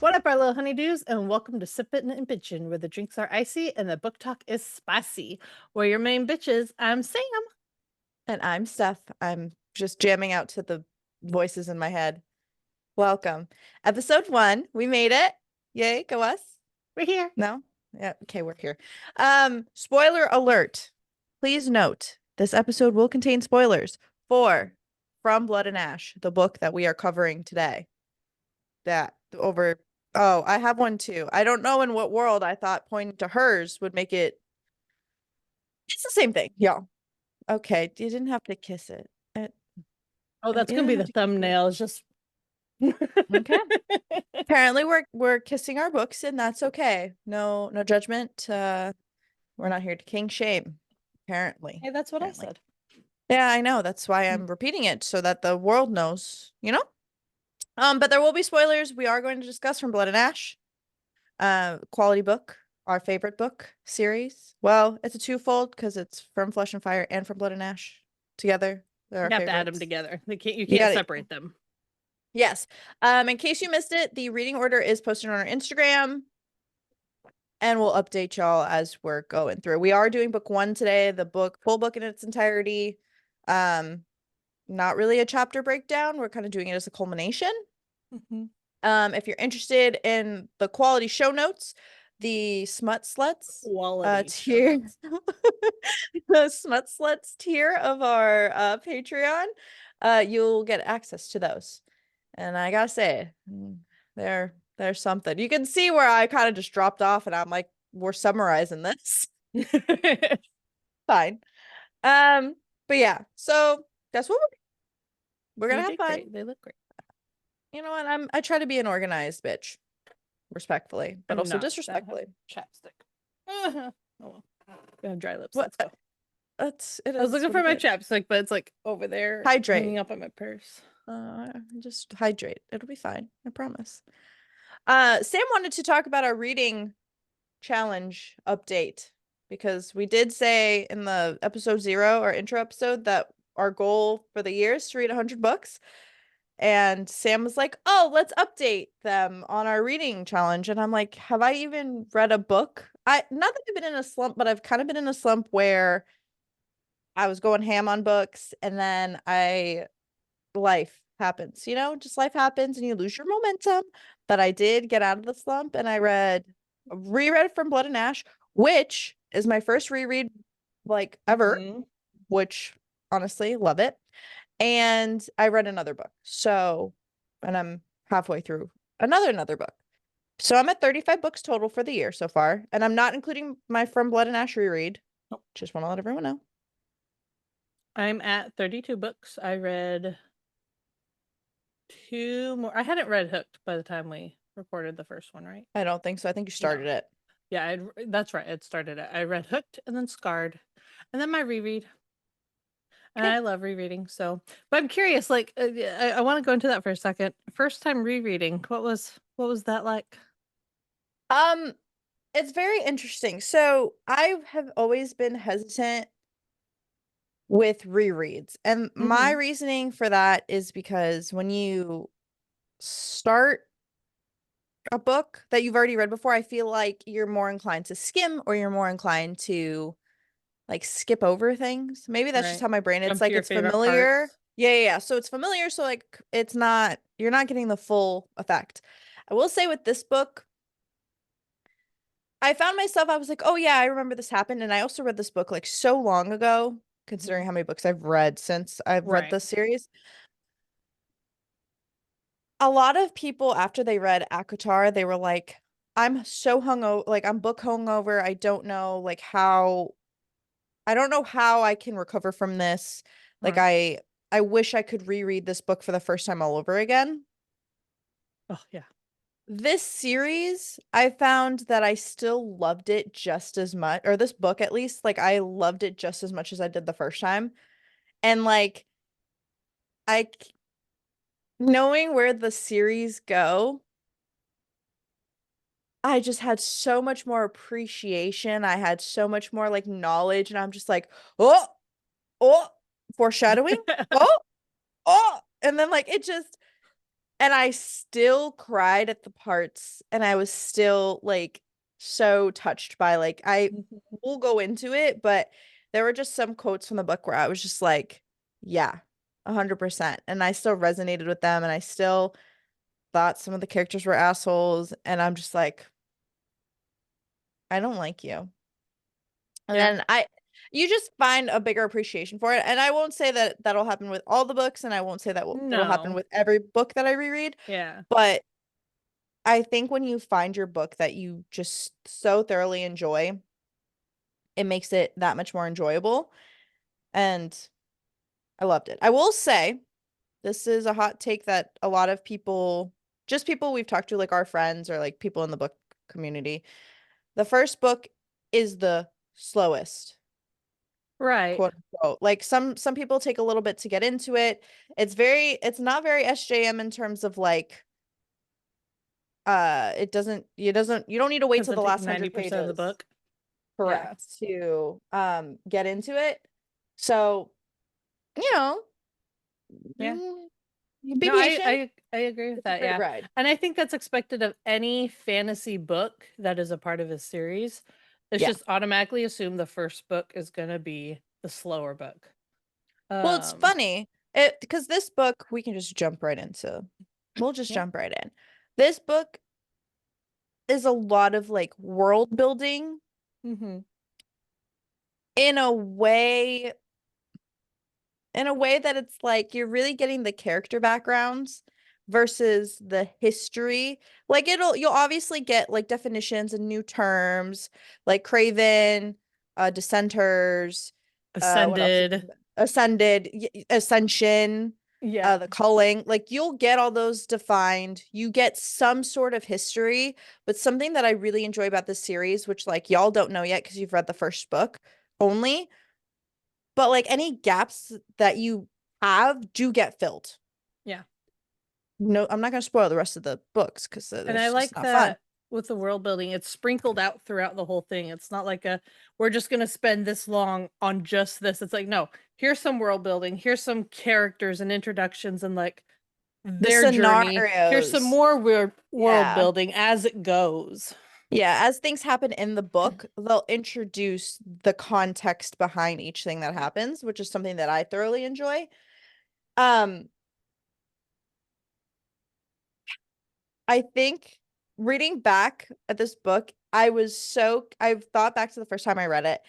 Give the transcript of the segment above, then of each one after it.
What up, our little honeydews, and welcome to Sippin N Bitchin, where the drinks are icy and the book talk is spicy. We're your main bitches. I'm Sam. And I'm Steph. I'm just jamming out to the voices in my head. Welcome. Episode 1. We made it. Yay, go us. We're here. No? Yeah, okay, we're here. Spoiler alert. Please note, this episode will contain spoilers for From Blood and Ash, the book that we are covering today. Oh, I have one too. I don't know in what world I thought pointing to hers would make it. It's the same thing, y'all. Okay, you didn't have to kiss it. Oh, that's You gonna didn't be have the to kiss it. thumbnail. It's just Okay. Apparently we're kissing our books and that's okay. No judgment. We're not here to king shame. Apparently. Hey, that's what I Apparently. said. Yeah, I know. That's why I'm repeating it so that the world knows, you know? But there will be spoilers. We are going to discuss From Blood and Ash. Quality book, our favorite book series. Well, it's a twofold because it's From Flesh and Fire and From Blood and Ash together. They're our You have to add them favorites. together. You You can't got it. separate them. Yes. In case you missed it, the reading order is posted on our Instagram, and we'll update y'all as we're going through. We are doing book 1 today, the full book in its entirety. Not really a chapter breakdown. We're kind of doing it as a culmination. If you're interested in the quality show notes, the Smut Sluts Quality tier, the Smut Sluts tier of our Patreon, you'll get access to those. And I gotta say, there's something. You can see where I kind of just dropped off and I'm like, we're summarizing this. Fine. But yeah, so that's what we're gonna have fun. Great. They look great. You know what? I try to be an organized bitch. Respectfully, but also disrespectfully. Chapstick. Oh well. I have dry lips. What? Let's go. I was looking for my chapstick, but it's like over there, hydrate, hanging up on my purse. Just hydrate. It'll be fine. I promise. Sam wanted to talk about our reading challenge update because we did say in the episode 0, our intro episode, that our goal for the year is to read 100 books. And Sam was like, oh, let's update them on our reading challenge. And I'm like, have I even read a book? Not that I've been in a slump, but I've kind of been in a slump where I was going ham on books and then life happens, just life happens and you lose your momentum. But I did get out of the slump and I reread From Blood and Ash, which is my first reread like ever, which honestly love it. And I read another book. And I'm halfway through another book. So I'm at 35 books total for the year so far. And I'm not including my From Blood and Ash reread. Nope. Just want to let everyone know. I'm at 32 books. I read 2 more. I hadn't read Hooked by the time we recorded the first one, right? I don't think so. I think you started it. Yeah, that's right. It started it. I read Hooked and then Scarred and then my reread. And I love rereading. So, but I'm curious, like, I want to go into that for a second. First time rereading, what was that like? It's very interesting. So I have always been hesitant with rereads. And my reasoning for that is because when you start a book that you've already read before, I feel like you're more inclined to skim or you're more inclined to like skip over things. Maybe that's just how my brain, it's like it's familiar. Yeah. So it's familiar. So like you're not getting the full effect. I will say with this book, I found myself, I was like, oh yeah, I remember this happened. And I also read this book like so long ago, considering how many books I've read since I've read this series. A lot of people, after they read ACOTAR, they were like, I'm so hungover, like I'm book hungover. I don't know how I can recover from this. Like I wish I could reread this book for the first time all over again. Oh yeah. This series, I found that I still loved it just as much, or this book at least, like I loved it just as much as I did the first time. And like knowing where the series go, I just had so much more appreciation. I had so much more like knowledge, and I'm just like, oh, foreshadowing. oh, and then like it just, And I still cried at the parts, and I was still like so touched by like I Mhm. will go into it, but there were just some quotes from the book where I was just like, yeah, 100%. And I still resonated with them, and I still thought some of the characters were assholes, and I'm just like, I don't like you. And Yeah. then you just find a bigger appreciation for it. And I won't say that that'll happen with all the books, and I won't say that it'll happen No. with every book that I reread, Yeah. but I think when you find your book that you just so thoroughly enjoy, it makes it that much more enjoyable. And I loved it. I will say, this is a hot take that a lot of people, just people we've talked to, like our friends or like people in the book community, the first book is the slowest, Right. quote unquote. Like some people take a little bit to get into it. It's not very SJM in terms of like you don't need to wait till Doesn't the take last 100 90% of the pages. book. Yeah. Correct, to get into it. So, you know, Yeah. mm, be No, patient. I agree with It's a that. great Yeah. ride. And I think that's expected of any fantasy book that is a part of a series. It's Yeah. just automatically assume the first book is going to be the slower book. Well, it's Um, funny. It because this book we can just jump right into. We'll just yeah. jump right in. This book is a lot of like world building Mhm. in a way that it's like you're really getting the character backgrounds versus the history. Like you'll obviously get like definitions and new terms like Craven, dissenters, what else? Ascended. Ascended, ascension, Yeah. the culling. Like you'll get all those defined. You get some sort of history, but something that I really enjoy about this series, which like y'all don't know yet because you've read the first book only, but like any gaps that you have do get filled. Yeah. No, I'm not going to spoil the rest of the books because And I it's just like not fun. that with the world building, it's sprinkled out throughout the whole thing. It's not like a we're just going to spend this long on just this. It's like, no, here's some world building, here's some characters and introductions and like The their journey. Here's some scenarios. more weird world Yeah. building as it goes. Yeah. As things happen in the book, they'll introduce the context behind each thing that happens, which is something that I thoroughly enjoy. Um, I think reading back at this book, I've thought back to the first time I read it,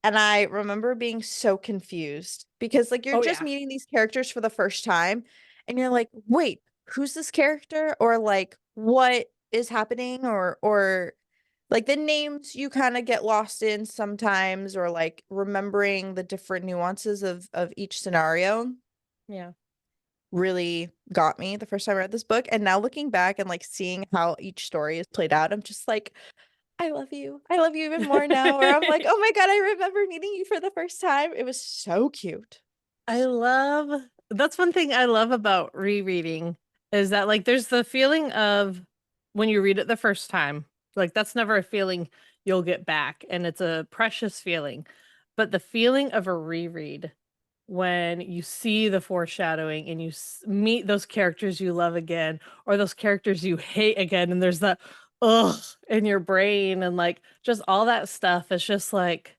and I remember being so confused because like you're Oh just yeah. meeting these characters for the first time, and you're like, wait, who's this character? Or like what is happening? Or like the names you kind of get lost in sometimes, or like remembering the different nuances of each scenario Yeah. really got me the first time I read this book. And now looking back and like seeing how each story is played out, I'm just like, I love you. I love you even more now. Or I'm like, oh my God, I remember meeting you for the first time. It was so cute. I love that's one thing I love about rereading is that like there's the feeling of when you read it the first time, like that's never a feeling you'll get back and it's a precious feeling. But the feeling of a reread when you see the foreshadowing and you meet those characters you love again or those characters you hate again and there's that ugh in your brain and like just all that stuff, it's just like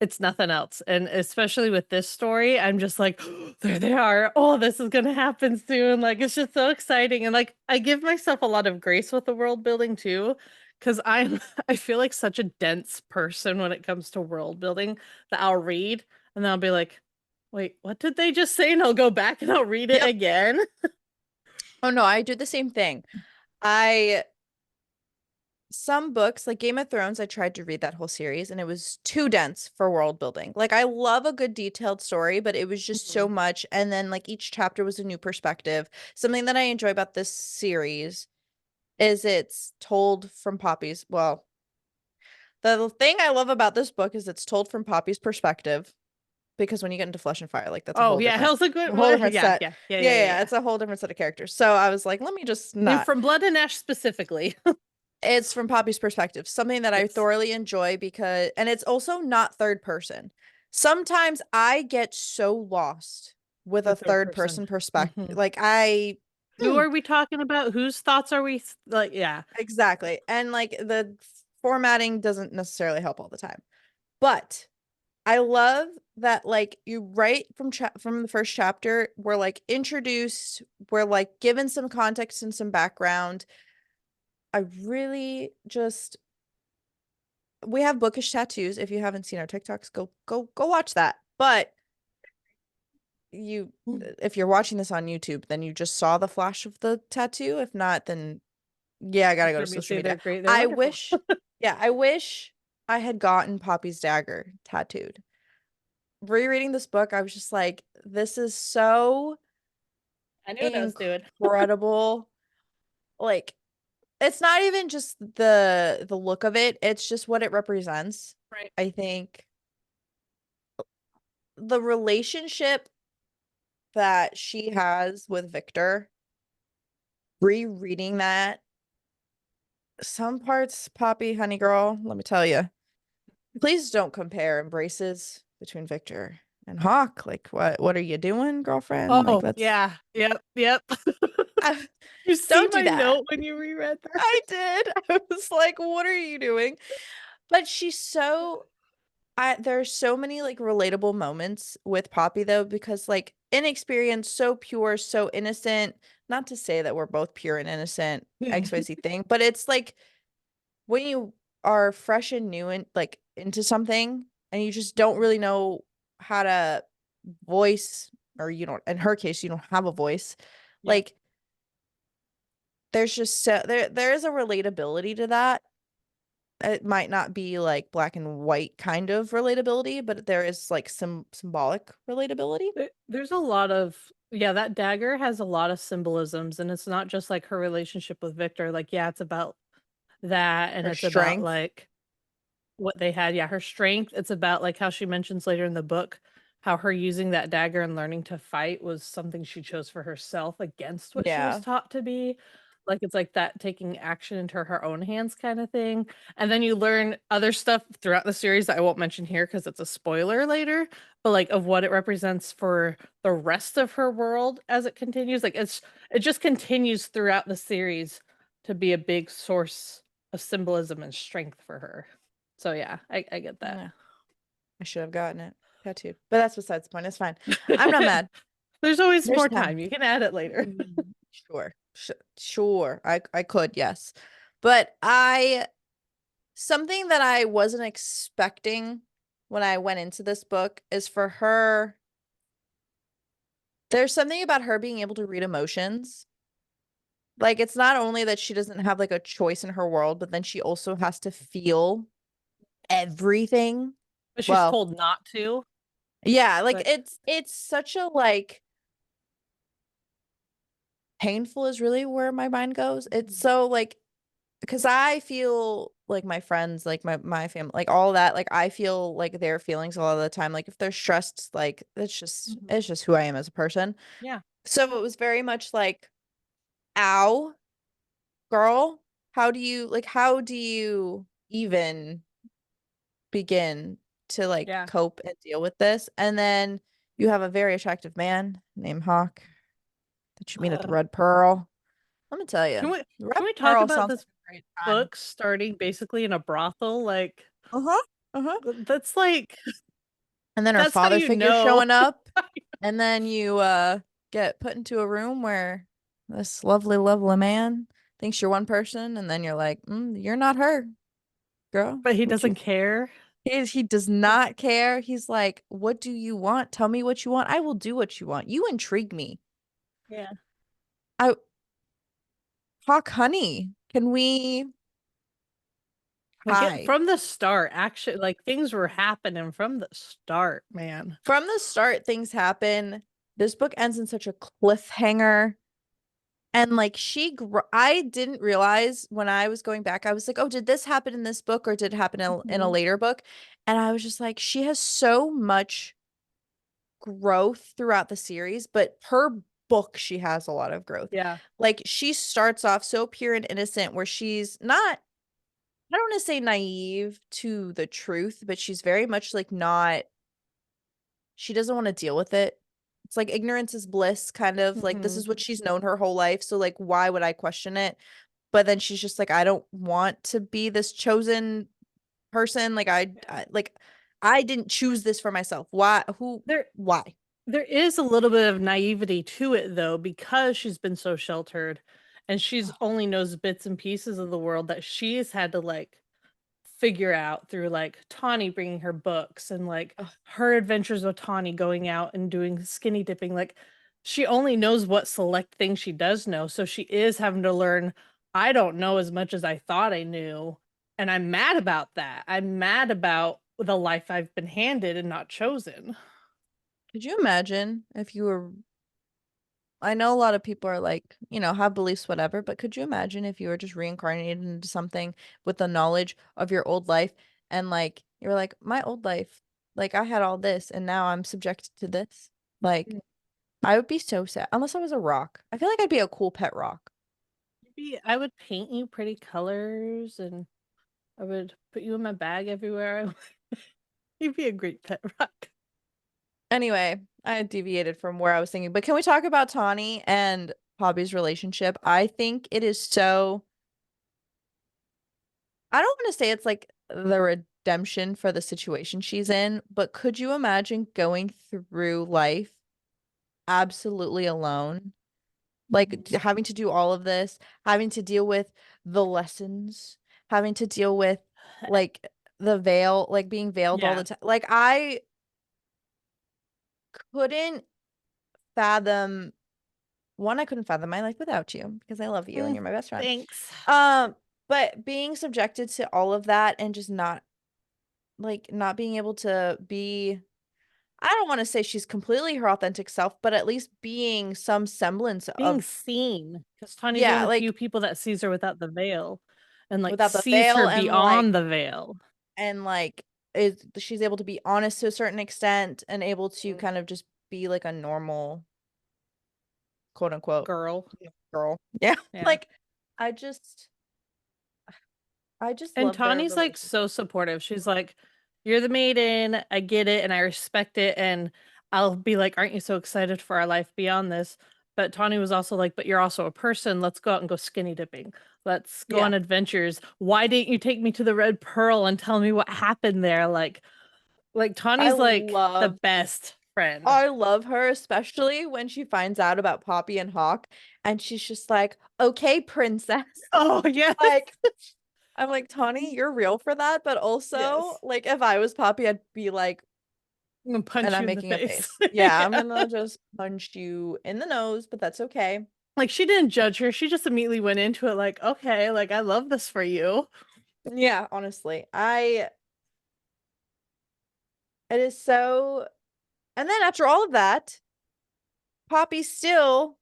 it's nothing else, and especially with this story, I'm just like, "There they are. Oh, this is gonna happen soon." Like, it's just so exciting, and, like, I give myself a lot of grace with the world building too, because I feel like such a dense person when it comes to world building that I'll read, and then I'll be like, "Wait, what did they just say?" And I'll go back and I'll read it Yep. again. Oh no, I do the same thing. I Some books like Game of Thrones, I tried to read that whole series and it was too dense for world building. Like I love a good detailed story, but it was just so Mhm. much. And then like each chapter was a new perspective. Something that I enjoy about this series is it's told from Poppy's. Well, the thing I love about this book is it's told from Poppy's perspective because when you get into Flesh and Fire, like that's Oh, yeah, how's a a good whole one? different Yeah, set. yeah, yeah, Yeah, yeah, yeah, yeah, yeah, yeah. it's a whole different set of characters. So I was like, let me just And not. from Blood and Ash specifically. It's from Poppy's perspective, something that I Yes, thoroughly enjoy because, and it's also not third person. Sometimes I get so lost with a with third third person. person perspective. Mhm. Like Who are we talking about? Whose thoughts are we like, yeah. Exactly. And like the formatting doesn't necessarily help all the time. But I love that like you right from the first chapter, we're like introduced, we're like given some context and some background. I really just we have bookish tattoos. If you haven't seen our TikToks, go watch that. But you if you're watching this on YouTube, then you just saw the flash of the tattoo. If not, then yeah, I gotta go to Hear me social say they're media. great, they're I wonderful. wish, yeah, I wish I had gotten Poppy's dagger tattooed. Rereading this book, I was just like, this is so I knew what I was doing. incredible. Like, it's not even just the look of it, it's just what it represents. Right. I think the relationship that she has with Victor, rereading that, some parts, Poppy, honey girl, let me tell you. Please don't compare embraces between Victor and Hawk. Like, what are you doing, girlfriend? Like, Oh, that's yeah. Yep, yep. You see don't do my that. note when you reread that? I did. I was like, what are you doing? But she's so there's so many like relatable moments with Poppy though, because like inexperienced, so pure, so innocent. Not to say that we're both pure and innocent, XYZ thing, but it's like when you are fresh and new and like into something and you just don't really know how to voice, or you don't, in her case you don't have a voice, Yep. like there's just so there is a relatability to that. It might not be like black and white kind of relatability, but there is like some symbolic relatability. There's a lot of, yeah, that dagger has a lot of symbolisms, and it's not just like her relationship with Victor. Like, yeah, it's about that, and Her it's about strength. like what they had, yeah, her strength. It's about like how she mentions later in the book how her using that dagger and learning to fight was something she chose for herself against what she was Yeah. taught to be. Like it's like that taking action into her own hands kind of thing. And then you learn other stuff throughout the series that I won't mention here because it's a spoiler later, but like of what it represents for the rest of her world as it continues. Like it just continues throughout the series to be a big source of symbolism and strength for her. So yeah, I get that. Yeah. I should have gotten it tattooed, but that's besides the point. It's fine. I'm not mad. There's always There's more time. time. You can add it later. Sure. Sure. I could, yes. But I something that I wasn't expecting when I went into this book is for her, there's something about her being able to read emotions. Like it's not only that she doesn't have like a choice in her world, but then she also has to feel everything. But she's Well, told not to. yeah, like But it's such a like painful is really where my mind goes. It's so like because I feel like my friends, like my family, like all that, like I feel like their feelings a lot of the time. Like if they're stressed, like Mhm. it's just who I am as a person. Yeah, So it was very much like, ow, girl, how do you even begin to like yeah. cope and deal with this? And then you have a very attractive man named Hawk that you meet at the Red Pearl. Let me tell Can you, we the Red can we talk Pearl about sounds this like a great time. book starting basically in a brothel? Like Uh-huh. Uh-huh. that's like And then her that's how father you figure know. showing up, and then you get put into a room where this lovely, lovely man thinks you're one person, and then you're like, you're not her, girl. But he What you doesn't care. he does not care. He's like, what do you want? Tell me what you want. I will do what you want. You intrigue me. Yeah. I Hawk honey, can we Like hi? from the start, actually, like things were happening from the start, man. From the start, things happen. This book ends in such a cliffhanger. And like I didn't realize when I was going back, I was like, oh, did this happen in this book or did it happen in a Mhm. later book? And I was just like, she has so much growth throughout the series, but per book, she has a lot of growth. Yeah. Like she starts off so pure and innocent, where she's not, I don't want to say naive to the truth, but she's very much like not, she doesn't want to deal with it. It's like ignorance is bliss, kind of like this Mhm. is what she's known her whole life. So like, why would I question it? But then she's just like, I don't want to be this chosen person. Like I didn't choose this for myself. Why? Who? There Why? there is a little bit of naivety to it though, because she's been so sheltered and she's Oh, only knows bits and pieces of the world that she's had to like figure out through like Tawny bringing her books and like oh, her adventures with Tawny going out and doing skinny dipping. Like she only knows what select things she does know. So she is having to learn, I don't know as much as I thought I knew. And I'm mad about that. I'm mad about the life I've been handed and not chosen. could you imagine if you were I know a lot of people are like, have beliefs, whatever, but could you imagine if you were just reincarnated into something with the knowledge of your old life and like you're like, my old life, like I had all this and now I'm subjected to this? Like, I would be so sad. Unless I was a rock. I feel like I'd be a cool pet rock. Maybe I would paint you pretty colors and I would put you in my bag everywhere. You'd be a great pet rock. Anyway, I deviated from where I was thinking, but can we talk about Tawny and Poppy's relationship? I think it is so I don't want to say it's like the redemption for the situation she's in, but could you imagine going through life absolutely alone? Like having to do all of this, having to deal with the lessons, having to deal with like the veil, like being veiled all the Yeah. time. Like I couldn't fathom one, I couldn't fathom my life without you because I love you and Mm, you're my best friend. thanks. Um, but being subjected to all of that and just not being able to be I don't want to say she's completely her authentic self, but at least being some semblance Being of seen, because Tawny's one yeah, of the few like people that sees her without the veil and, like, without the sees her veil beyond the veil. and like is she's able to be honest to a certain extent and able to Mm. kind of just be like a normal quote unquote Girl. girl. Yeah. Yeah. Like I just I just And love their Tawny's, like, so relationship. supportive. She's like, "You're the maiden, I get it, and I respect it," and I'll be like, "Aren't you so excited for our life beyond this?" But Tawny was also like, "But you're also a person, let's go out and go skinny dipping. Let's go Yeah. on adventures. Why didn't you take me to the Red Pearl and tell me what happened there?" Like, I Tawny's, like, the love best friend. I love her, especially when she finds out about Poppy and Hawk, and she's just like, "Okay, princess." Oh, yes. Like, I'm like, "Tawny, you're real for that." But also, Yes. like, if I was Poppy, I'd be like, I'm gonna and punch I'm you in the making a face. face. Yeah, I'm Yeah. gonna just punch you in the nose, but that's okay. Like, she didn't judge her, she just immediately went into it like, "Okay, like, I love this for you." Yeah, honestly, it is so. And then after all of that, Poppy still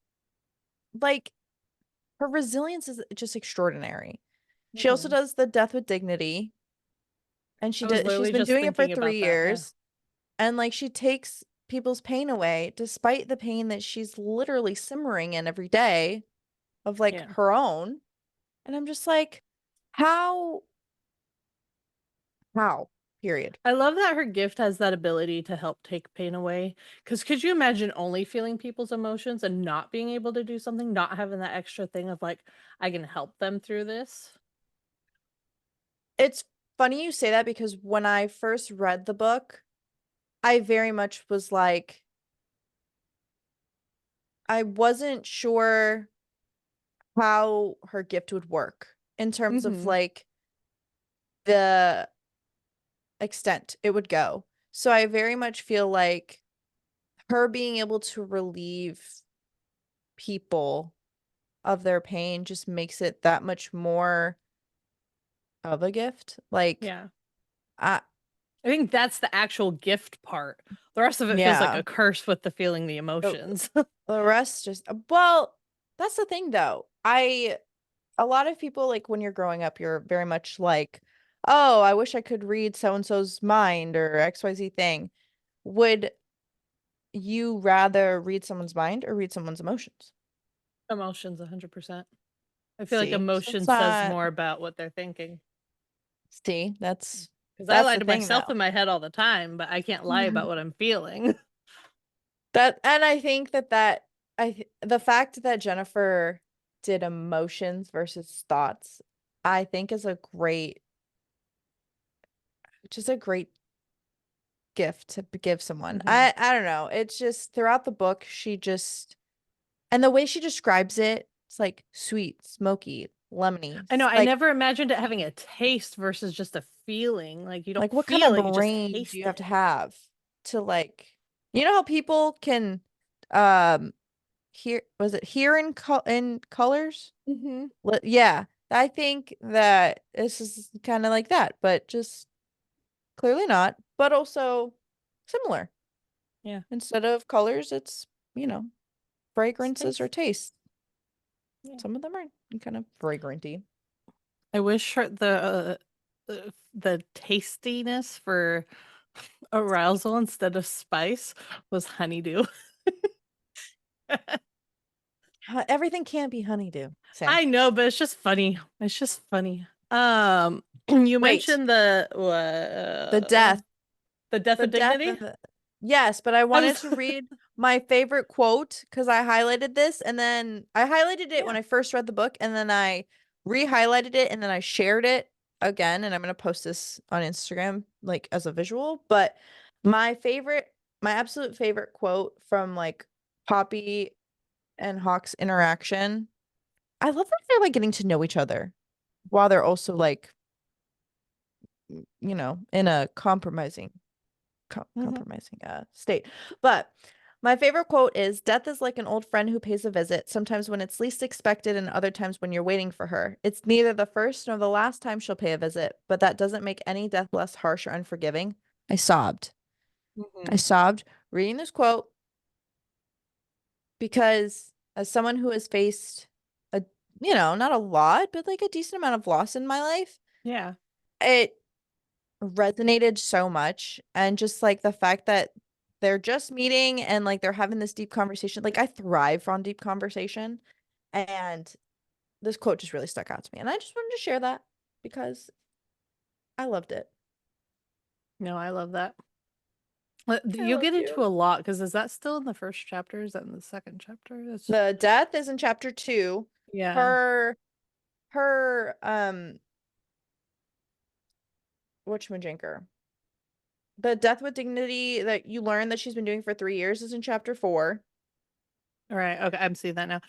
like her resilience is just extraordinary. She also Mhm. does the death with dignity, and I was she's literally been just doing it for thinking three about that, yeah. years. And like she takes people's pain away despite the pain that she's literally simmering in every day of like Yeah. her own. And I'm just like, how? How? Period. I love that her gift has that ability to help take pain away. Because could you imagine only feeling people's emotions and not being able to do something, not having that extra thing of like, I can help them through this? It's funny you say that because when I first read the book, I very much was like, I wasn't sure how her gift would work in terms of Mhm. like the extent it would go. So I very much feel like her being able to relieve people of their pain just makes it that much more of a gift. Like, Yeah. I, I think that's the actual gift part. The rest of it feels like yeah, a curse with the feeling the the, emotions. the rest just, well, that's the thing though. A lot of people, like when you're growing up, you're very much like, oh, I wish I could read so and so's mind or XYZ thing. Would you rather read someone's mind or read someone's emotions? Emotions 100%. I feel like So emotion it's says not, more about what they're thinking. see, Because I that's lie the to thing myself though. in my head all the time, but I can't lie about what I'm feeling. That, and I think the fact that Jennifer did emotions versus thoughts, I think is a great, just a great gift to give someone. Mhm. I don't know. It's just throughout the book, she just, and the way she describes it, it's like sweet, smoky, lemony. I know, I Like never imagined it having a taste versus just a feeling. Like, you don't what kind feel of it, you just brain do you taste have to it. have to like, you know how people can um hear, was it hear in colors? Mhm. Yeah, I think that this is kind of like that, but just clearly not, but also similar. Yeah. Instead of colors, it's, you know, fragrances or Taste. taste. Yeah. Some of them are kind of fragranty. I wish the tastiness for arousal instead of spice was honeydew. Everything can't be honeydew, Sam. I know, but it's just funny. It's just funny. You Wait, mentioned the death, the death the of death dignity. and the, yes, but I I wanted was to read my favorite quote because I highlighted this and then I highlighted it when yeah. I first read the book and then I re-highlighted it and then I shared it again and I'm gonna post this on Instagram like as a visual. But my favorite, my absolute favorite quote from like Poppy and Hawk's interaction. I love that they're like getting to know each other while they're also like, you know, in a Mhm. compromising state. But my favorite quote is death is like an old friend who pays a visit, sometimes when it's least expected and other times when you're waiting for her. It's neither the first nor the last time she'll pay a visit, but that doesn't make any death less harsh or unforgiving. I sobbed. I Mhm. sobbed reading this quote because as someone who has faced a, you know, not a lot, but like a decent amount of loss in my life, Yeah. it resonated so much. And just like the fact that they're just meeting and like they're having this deep conversation. Like I thrive on deep conversation. And this quote just really stuck out to me. And I just wanted to share that because I loved it. No, I love that. I You love get into you. a lot because is that still in the first chapter? Is that in the second chapter? That's The death is in chapter 2. yeah. Her her whatchamajinker. The death with dignity that you learn that she's been doing for 3 years is in chapter 4. All right. Okay, I'm seeing that now.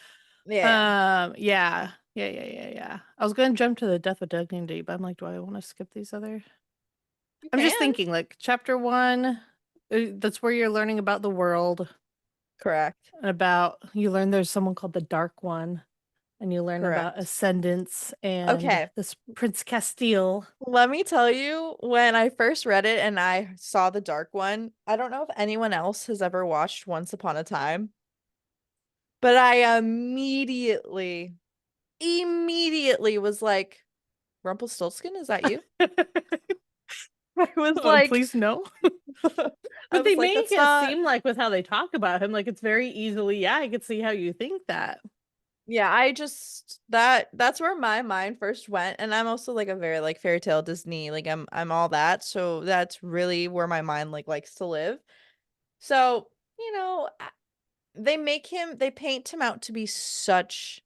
Yeah, Yeah. Yeah. I was gonna jump to the death of dignity, but I'm like, do I want to skip these other? you I'm just can. thinking, like, chapter one, that's where you're learning about the world Correct. and about you learn there's someone called the Dark One, and you learn about Correct. ascendants and Okay. this Prince Castile. Let me tell you, when I first read it and I saw the dark one, I don't know if anyone else has ever watched Once Upon a Time, but I immediately was like, Rumpelstiltskin, is that you? I was Oh, like, please no. I But they was like, make that's it not, seem like with how they talk about him, like it's very easily, yeah, I could see how you think that. yeah, I just that's where my mind first went. And I'm also like a very like fairy tale Disney, like I'm all that. So that's really where my mind like likes to live. So, you know, they paint him out to be such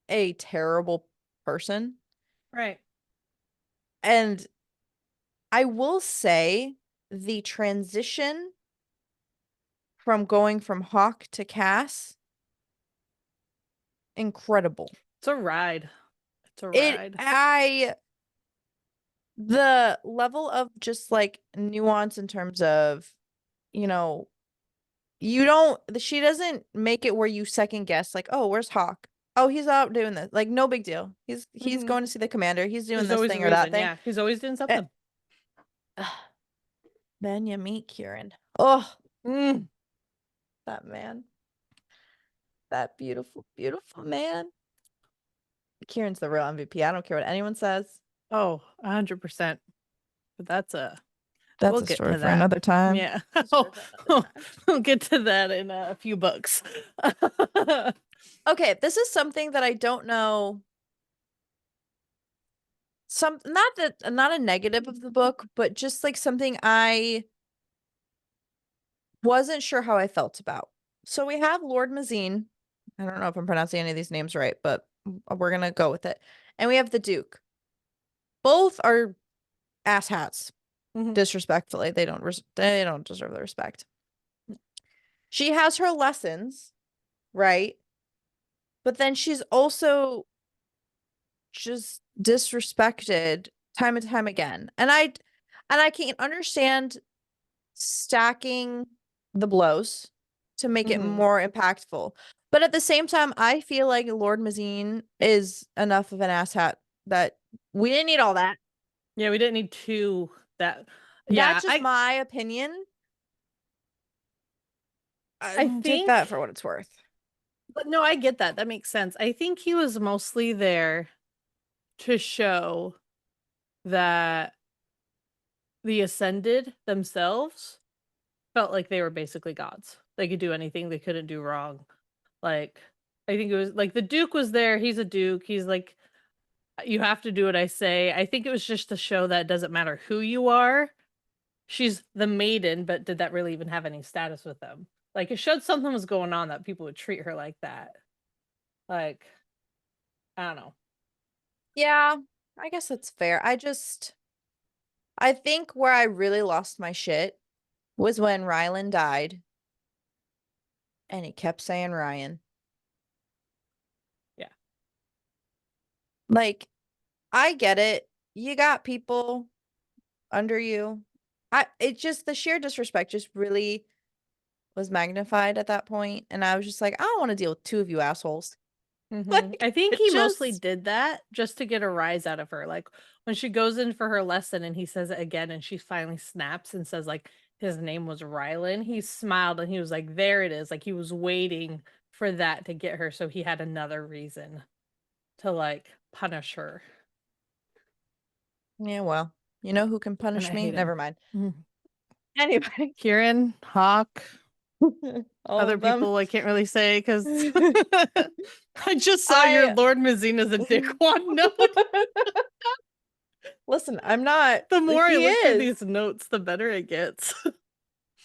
a terrible person. Right. And I will say the transition from going from Hawk to Cass, incredible. It's a ride. It's a It, ride. the level of just like nuance in terms of, you know, you don't, she doesn't make it where you second guess, like, oh, where's Hawk? Oh, he's out doing this. Like, no big deal. He's Hmm. going to see the commander. He's doing There's this always a thing or that reason. thing. Yeah. He's always doing Eh, something. Then you meet Kieran. Oh, Mm. that man. That beautiful, beautiful man. Kieran's the real MVP. I don't care what anyone says. Oh, 100%. But that's a, That's we'll a get story to for that. another time. Yeah. It's a story for another time. We'll get to that in a few books. Okay, this is something that I don't know. Some, not that, not a negative of the book, but just like something I wasn't sure how I felt about. So we have Lord Mazine. I don't know if I'm pronouncing any of these names right, but we're gonna go with it. And we have the Duke. Both are asshats. Mhm. Disrespectfully, they don't deserve the respect. She has her lessons, right? But then she's also just disrespected time and time again. And I can understand stacking the blows to make it Mhm. more impactful. But at the same time, I feel like Lord Mazine is enough of an asshat that we didn't need all that. Yeah, we didn't need two that That's yeah, just my opinion. I Take think that for what it's worth. but no, I get that. That makes sense. I think he was mostly there to show that the Ascended themselves felt like they were basically gods. They could do anything, they couldn't do wrong. Like, I think it was like the Duke was there, he's a Duke, he's like, you have to do what I say. I think it was just to show that it doesn't matter who you are. She's the maiden, but did that really even have any status with them? Like, it showed something was going on that people would treat her like that. Like, I don't know. Yeah, I guess that's fair. I think where I really lost my shit was when Rylan died and he kept saying Ryan. Yeah. Like, I get it. You got people under you. It just the sheer disrespect just really was magnified at that point, and I was just like, I don't want to deal with two of you assholes. Mhm. Like I think it he mostly just did that just to get a rise out of her. Like when she goes in for her lesson and he says it again and she finally snaps and says like his name was Rylan, he smiled and he was like, there it is. Like he was waiting for that to get her. So he had another reason to like punish her. yeah, well, you know who can And I punish me? hate him. Never mind. Mhm. Anyway, Kieran, Hawk, all other of them. people I can't really say because I just saw your I Lord Mazina's a dickwad note. listen, I'm not The more I he look through is. these notes, the better it gets.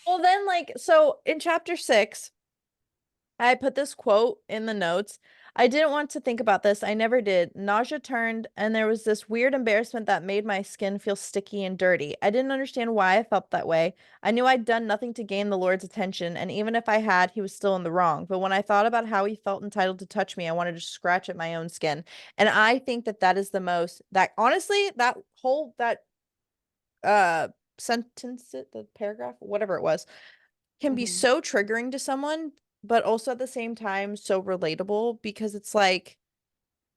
Well, then like so in chapter 6, I put this quote in the notes. I didn't want to think about this. I never did. Nausea turned, and there was this weird embarrassment that made my skin feel sticky and dirty. I didn't understand why I felt that way. I knew I'd done nothing to gain the Lord's attention, and even if I had, he was still in the wrong. But when I thought about how he felt entitled to touch me, I wanted to scratch at my own skin. And I think that that is the most, that honestly, that whole, that uh sentence, the paragraph, whatever it was, can be Mhm. so triggering to someone, but also at the same time so relatable because it's like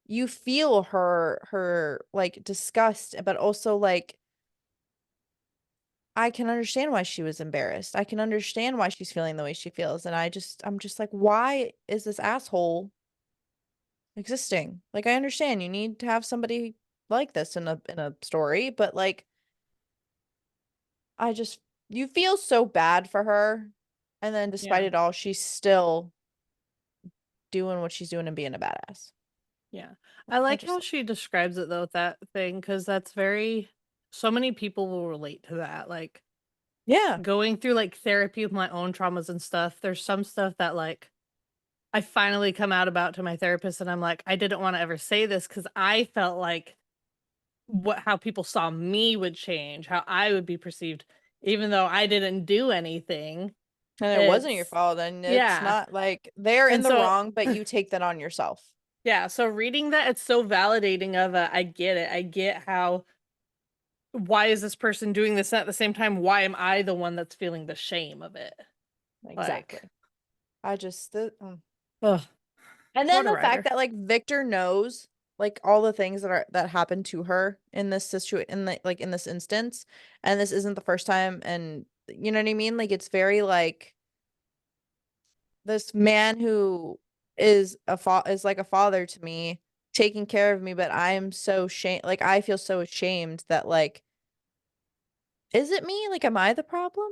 you feel her like disgust, but also like I can understand why she was embarrassed. I can understand why she's feeling the way she feels. And I'm just like, why is this asshole existing? Like I understand you need to have somebody like this in a story, but like I just you feel so bad for her. And then despite Yeah. it all, she's still doing what she's doing and being a badass. Yeah. I I like just how she describes it though, that thing, because that's very so many people will relate to that. Like yeah. going through like therapy with my own traumas and stuff. There's some stuff that like I finally come out about to my therapist and I'm like, I didn't want to ever say this because I felt like what how people saw me would change, how I would be perceived, even though I didn't do anything. And it wasn't your It's fault, and it's yeah. not like they're in And the so wrong, but you take that on yourself. yeah, so reading that, it's so validating of a, I get it. I get how why is this person doing this? At the same time, why am I the one that's feeling the shame of it? Like, Exactly. I just ugh, and then what a the fact writer. that like Victor knows like all the things that happened to her in this situation in the like in this instance, and this isn't the first time, and you know what I mean? Like it's very like this man who is like a father to me, taking care of me, but I am so shame like I feel so ashamed that like is it me? Like am I the problem?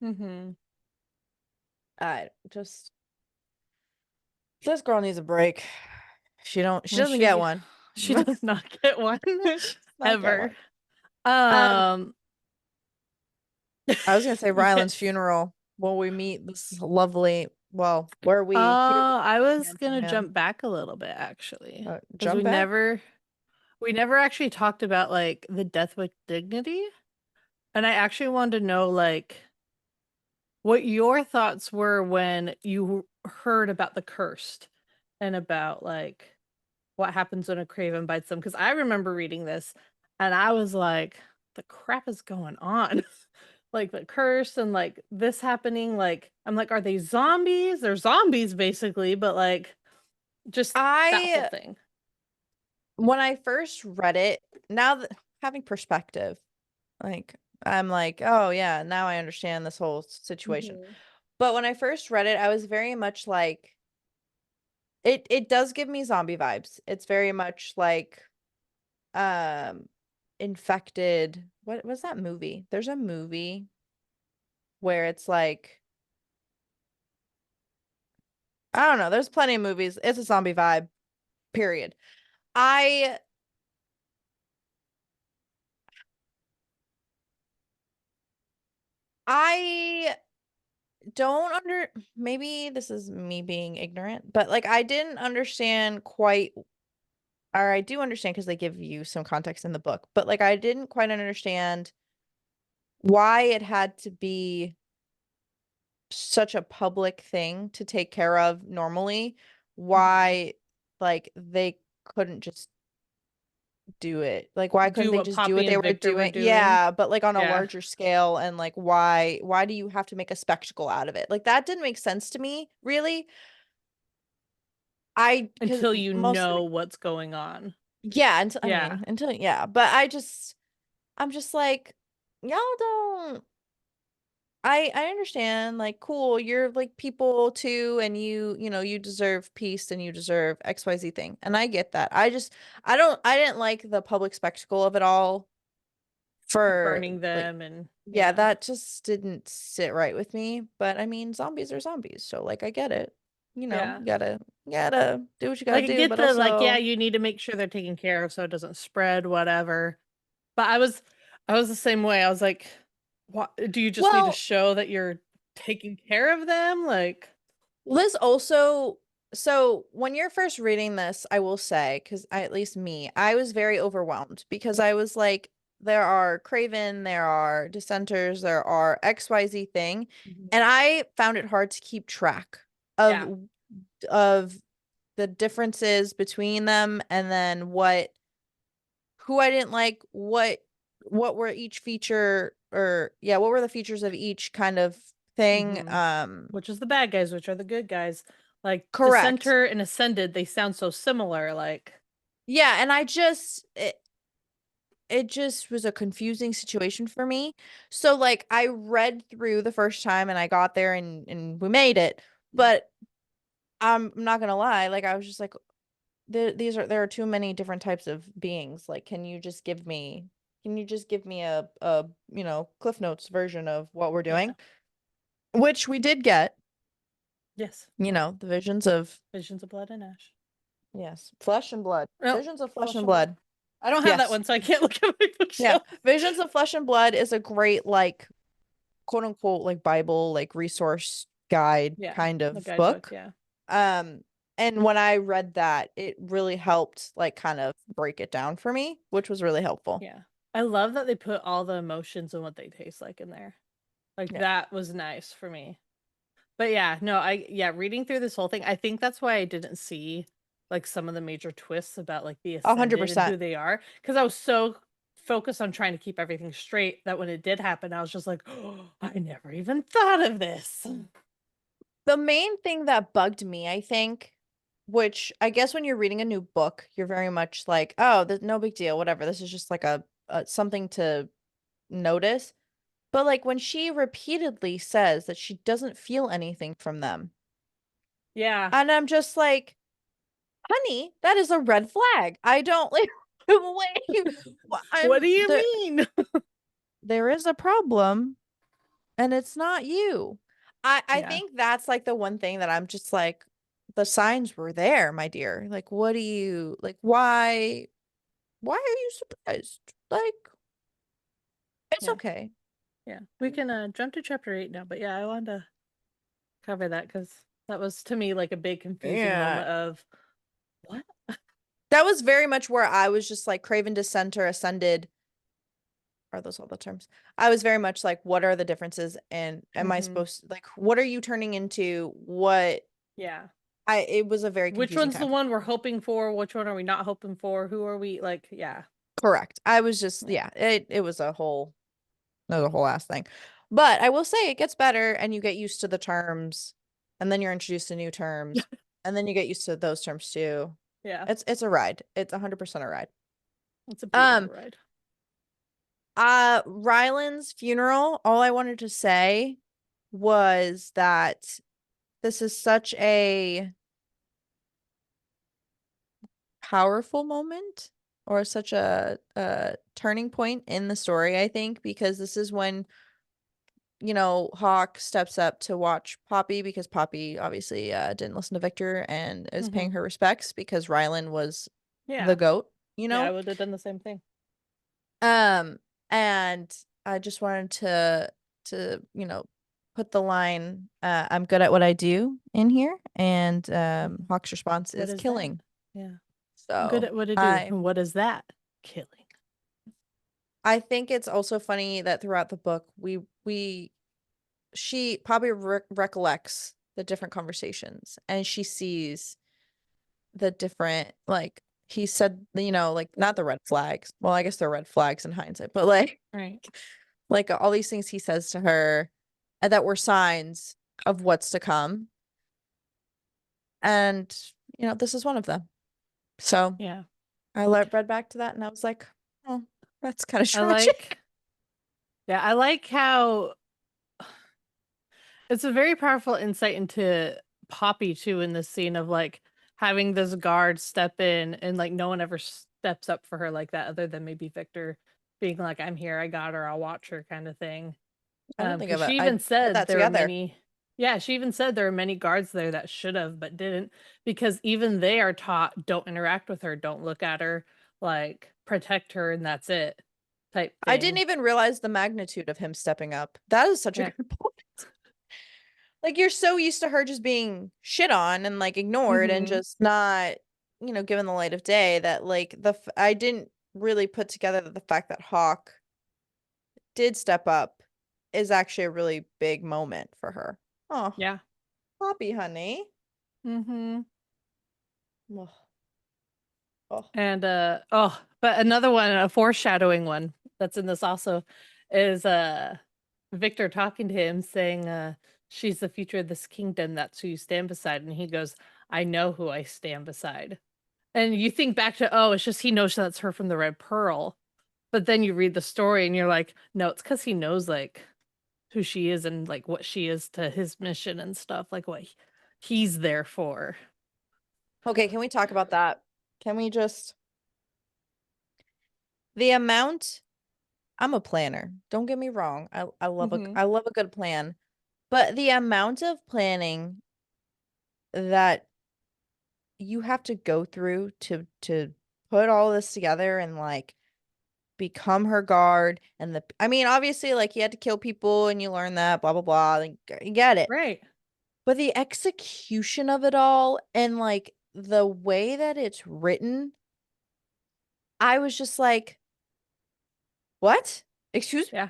Mhm. I just this girl needs a break. She And doesn't get she one. she does not get one She does not get ever. one. Um, Um I was gonna say yeah, Ryland's funeral. will we meet this lovely, well, where Oh, we hear the I was handsome gonna man jump back a little bit actually, because jump back. we never actually talked about like the death with dignity, and I actually wanted to know like what your thoughts were when you heard about the cursed and about like what happens when a craven bites them. Because I remember reading this and I was like, the crap is going on? Like the curse and like this happening. Like, I'm like, are they zombies? They're zombies basically, but like just that whole I thing. When I first read it, now that having perspective, like I'm like, oh yeah, now I understand this whole situation. Mhm. But when I first read it, I was very much like it does give me zombie vibes. It's very much like um infected. What was that movie? There's a movie where it's like I don't know, there's plenty of movies. It's a zombie vibe, period. I I don't maybe this is me being ignorant, but like I didn't understand quite, or I do understand because they give you some context in the book, but like I didn't quite understand why it had to be such a public thing to take care of normally. Mhm. Why like they couldn't just do it? Like why couldn't Do they what just do Poppy what they and were Victor were doing? doing. Yeah, but like on a Yeah. larger scale, and like why do you have to make a spectacle out of it? Like that didn't make sense to me, really. I because Until you mostly know what's going on. yeah, until I Yeah. mean, until yeah, but I'm just like y'all don't I understand like cool, you're like people too and you know, you deserve peace and you deserve XYZ thing. And I get that. I didn't like the public spectacle of it all for Burning like them and yeah, yeah. that just didn't sit right with me, but I mean, zombies are zombies, so like I get it. You know, Yeah. gotta do what you gotta Like, I do, get but the, like, yeah, also you need to make sure they're taken care of so it doesn't spread, whatever. But I was the same way. I was like, "What do you just need to well, show that you're taking care of them?" Like, Liz also, so when you're first reading this, I will say, because at least me, I was very overwhelmed because I was like, there are Craven, there are dissenters, there are XYZ thing, and mhm. I found it hard to keep track Yeah, of the differences between them and then who I didn't like, what were each feature or yeah, what were the features of each kind of thing. mhm. Which is the bad guys, which are the good guys. Like, Correct. Dissenter and Ascended, they sound so similar, like Yeah, and it just was a confusing situation for me. So like I read through the first time and I got there and we made it, but I'm not gonna lie, like I was just like there are too many different types of beings. Like can you just give me a you know Cliff Notes version of what we're yeah. doing? Which we did get, Yes. you know, the visions of Visions of Blood and Ash. yes, flesh and blood. Well, Visions of flesh Flesh and and Blood. blood. I don't have that Yes. one, so I can't look at my Yeah. bookshelf. Visions of Flesh and Blood is a great like quote unquote like Bible like resource guide Yeah, kind the of guidebook, book. yeah. Um and when I read that, it really helped like kind of break it down for me, which was really helpful. Yeah. I love that they put all the emotions and what they taste like in there. Like, Yeah. that was nice for me. But yeah, no, yeah, reading through this whole thing, I think that's why I didn't see like some of the major twists about like the A hundred Ascended and percent. who they are. Because I was so focused on trying to keep everything straight that when it did happen, I was just like, oh, I never even thought of this. The main thing that bugged me, I think, which I guess when you're reading a new book, you're very much like, oh, there's no big deal, whatever. This is just like a something to notice. But like when she repeatedly says that she doesn't feel anything from them, Yeah. and I'm just like, honey, that is a red flag. I don't like wait. What I'm do you mean? there is a problem and it's not you. I Yeah. think that's like the one thing that I'm just like the signs were there, my dear. Like what do you like why are you surprised? Like it's Yeah. okay. Yeah. We can jump to chapter 8 now, but yeah, I wanted to cover that because that was to me like a big confusing Yeah. moment of what? That was very much where I was just like Craven Descent or Ascended. Are those all the terms? I was very much like, what are the differences? And am I Hmm. supposed to, like, what are you turning into? What Yeah. it was a very Which confusing one's the time for me. one we're hoping for? Which one are we not hoping for? Who are we like? Yeah. Correct. I was just, Yeah. yeah, it was a whole, that was a whole ass thing. But I will say it gets better and you get used to the terms and then you're introduced to new terms and then you get used to those terms too. Yeah. It's a ride. It's 100% a ride. It's a beautiful Um, ride. Ryland's funeral, all I wanted to say was that this is such a powerful moment or such a turning point in the story, I think, because this is when, you know, Hawk steps up to watch Poppy because Poppy obviously didn't listen to Victor and is paying Hmm. her respects because Ryland was the Yeah. goat, you Yeah, I know? would have done the same thing. Um, and I just wanted to, you know, put the line, I'm good at what I do in here, and Mhm. Hawk's response What is is that? killing. Yeah. I'm good So at what I do. I And what is that? Killing. I think it's also funny that throughout the book we she Poppy recollects the different conversations and she sees the different like he said, you know, like not the red flags. Well, I guess they're red flags in hindsight, but Right. like all these things he says to her that were signs of what's to come. And, you know, this is one of them. So Yeah. I read back to that and I was like, oh, that's kind of I tragic. like, yeah, I like how it's a very powerful insight into Poppy too in this scene of like having this guard step in and like no one ever steps up for her like that other than maybe Victor being like, I'm here, I got her, I'll watch her kind of thing. I don't think Because of it. she I even put said that there were together. many, yeah, she even said there were many guards there that should have but didn't because even they are taught don't interact with her, don't look at her, like protect her and that's it type I didn't thing. even realize the magnitude of him stepping up. That is such a Yeah. good point. Like you're so used to her just being shit on and like ignored and Hmm. just not, you know, given the light of day that like I didn't really put together that the fact that Hawk did step up is actually a really big moment for her. Oh, Yeah. Poppy, honey. Hmm. Oh, oh. And oh, but another one, a foreshadowing one that's in this also is Victor talking to him saying she's the future of this kingdom, that's who you stand beside. And he goes, I know who I stand beside. And you think back to, oh, it's just he knows that's her from the Red Pearl. But then you read the story and you're like, no, it's because he knows like who she is and like what she is to his mission and stuff, like what he's there for. Okay, can we talk about that? Can we just the amount I'm a planner. Don't get me wrong. Hmm. I love a good plan. But the amount of planning that you have to go through to put all this together and like become her guard and the I mean obviously like you had to kill people and you learn that blah blah blah like you get it. Right. But the execution of it all and like the way that it's written, I was just like, what? Excuse me? Yeah.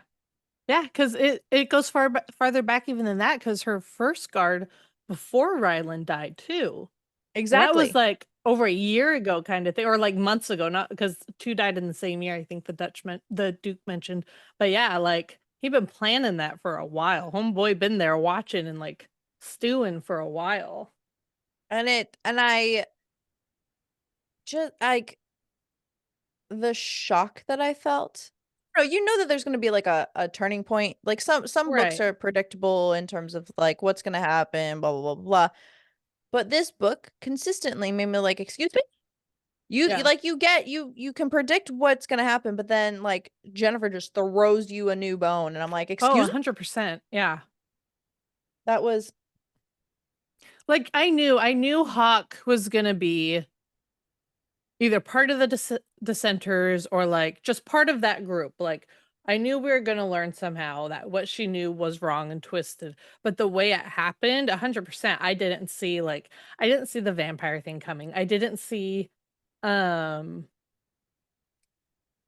Yeah, because it goes farther back even than that, because her first guard before Ryland died too, and that was Exactly. like over a year ago, kind of thing, or like months ago. Not because two died in the same year. I think the Duke mentioned, but yeah, like he'd been planning that for a while. Homeboy been there watching and like stewing for a while. And I just like the shock that I felt. No, you know that there's going to be like a turning point. Like some books Right. are predictable in terms of like what's going to happen, blah blah blah blah. But this book consistently made me like, excuse me. Yeah. Like you can predict what's going to happen, but then like Jennifer just throws you a new bone and I'm like, Oh, "Excuse me?" 100%. Yeah. That was Like I knew Hawk was gonna be either part of the dissenters or like just part of that group. Like I knew we were gonna learn somehow that what she knew was wrong and twisted, but the way it happened, 100%, I didn't see the vampire thing coming. I didn't see, um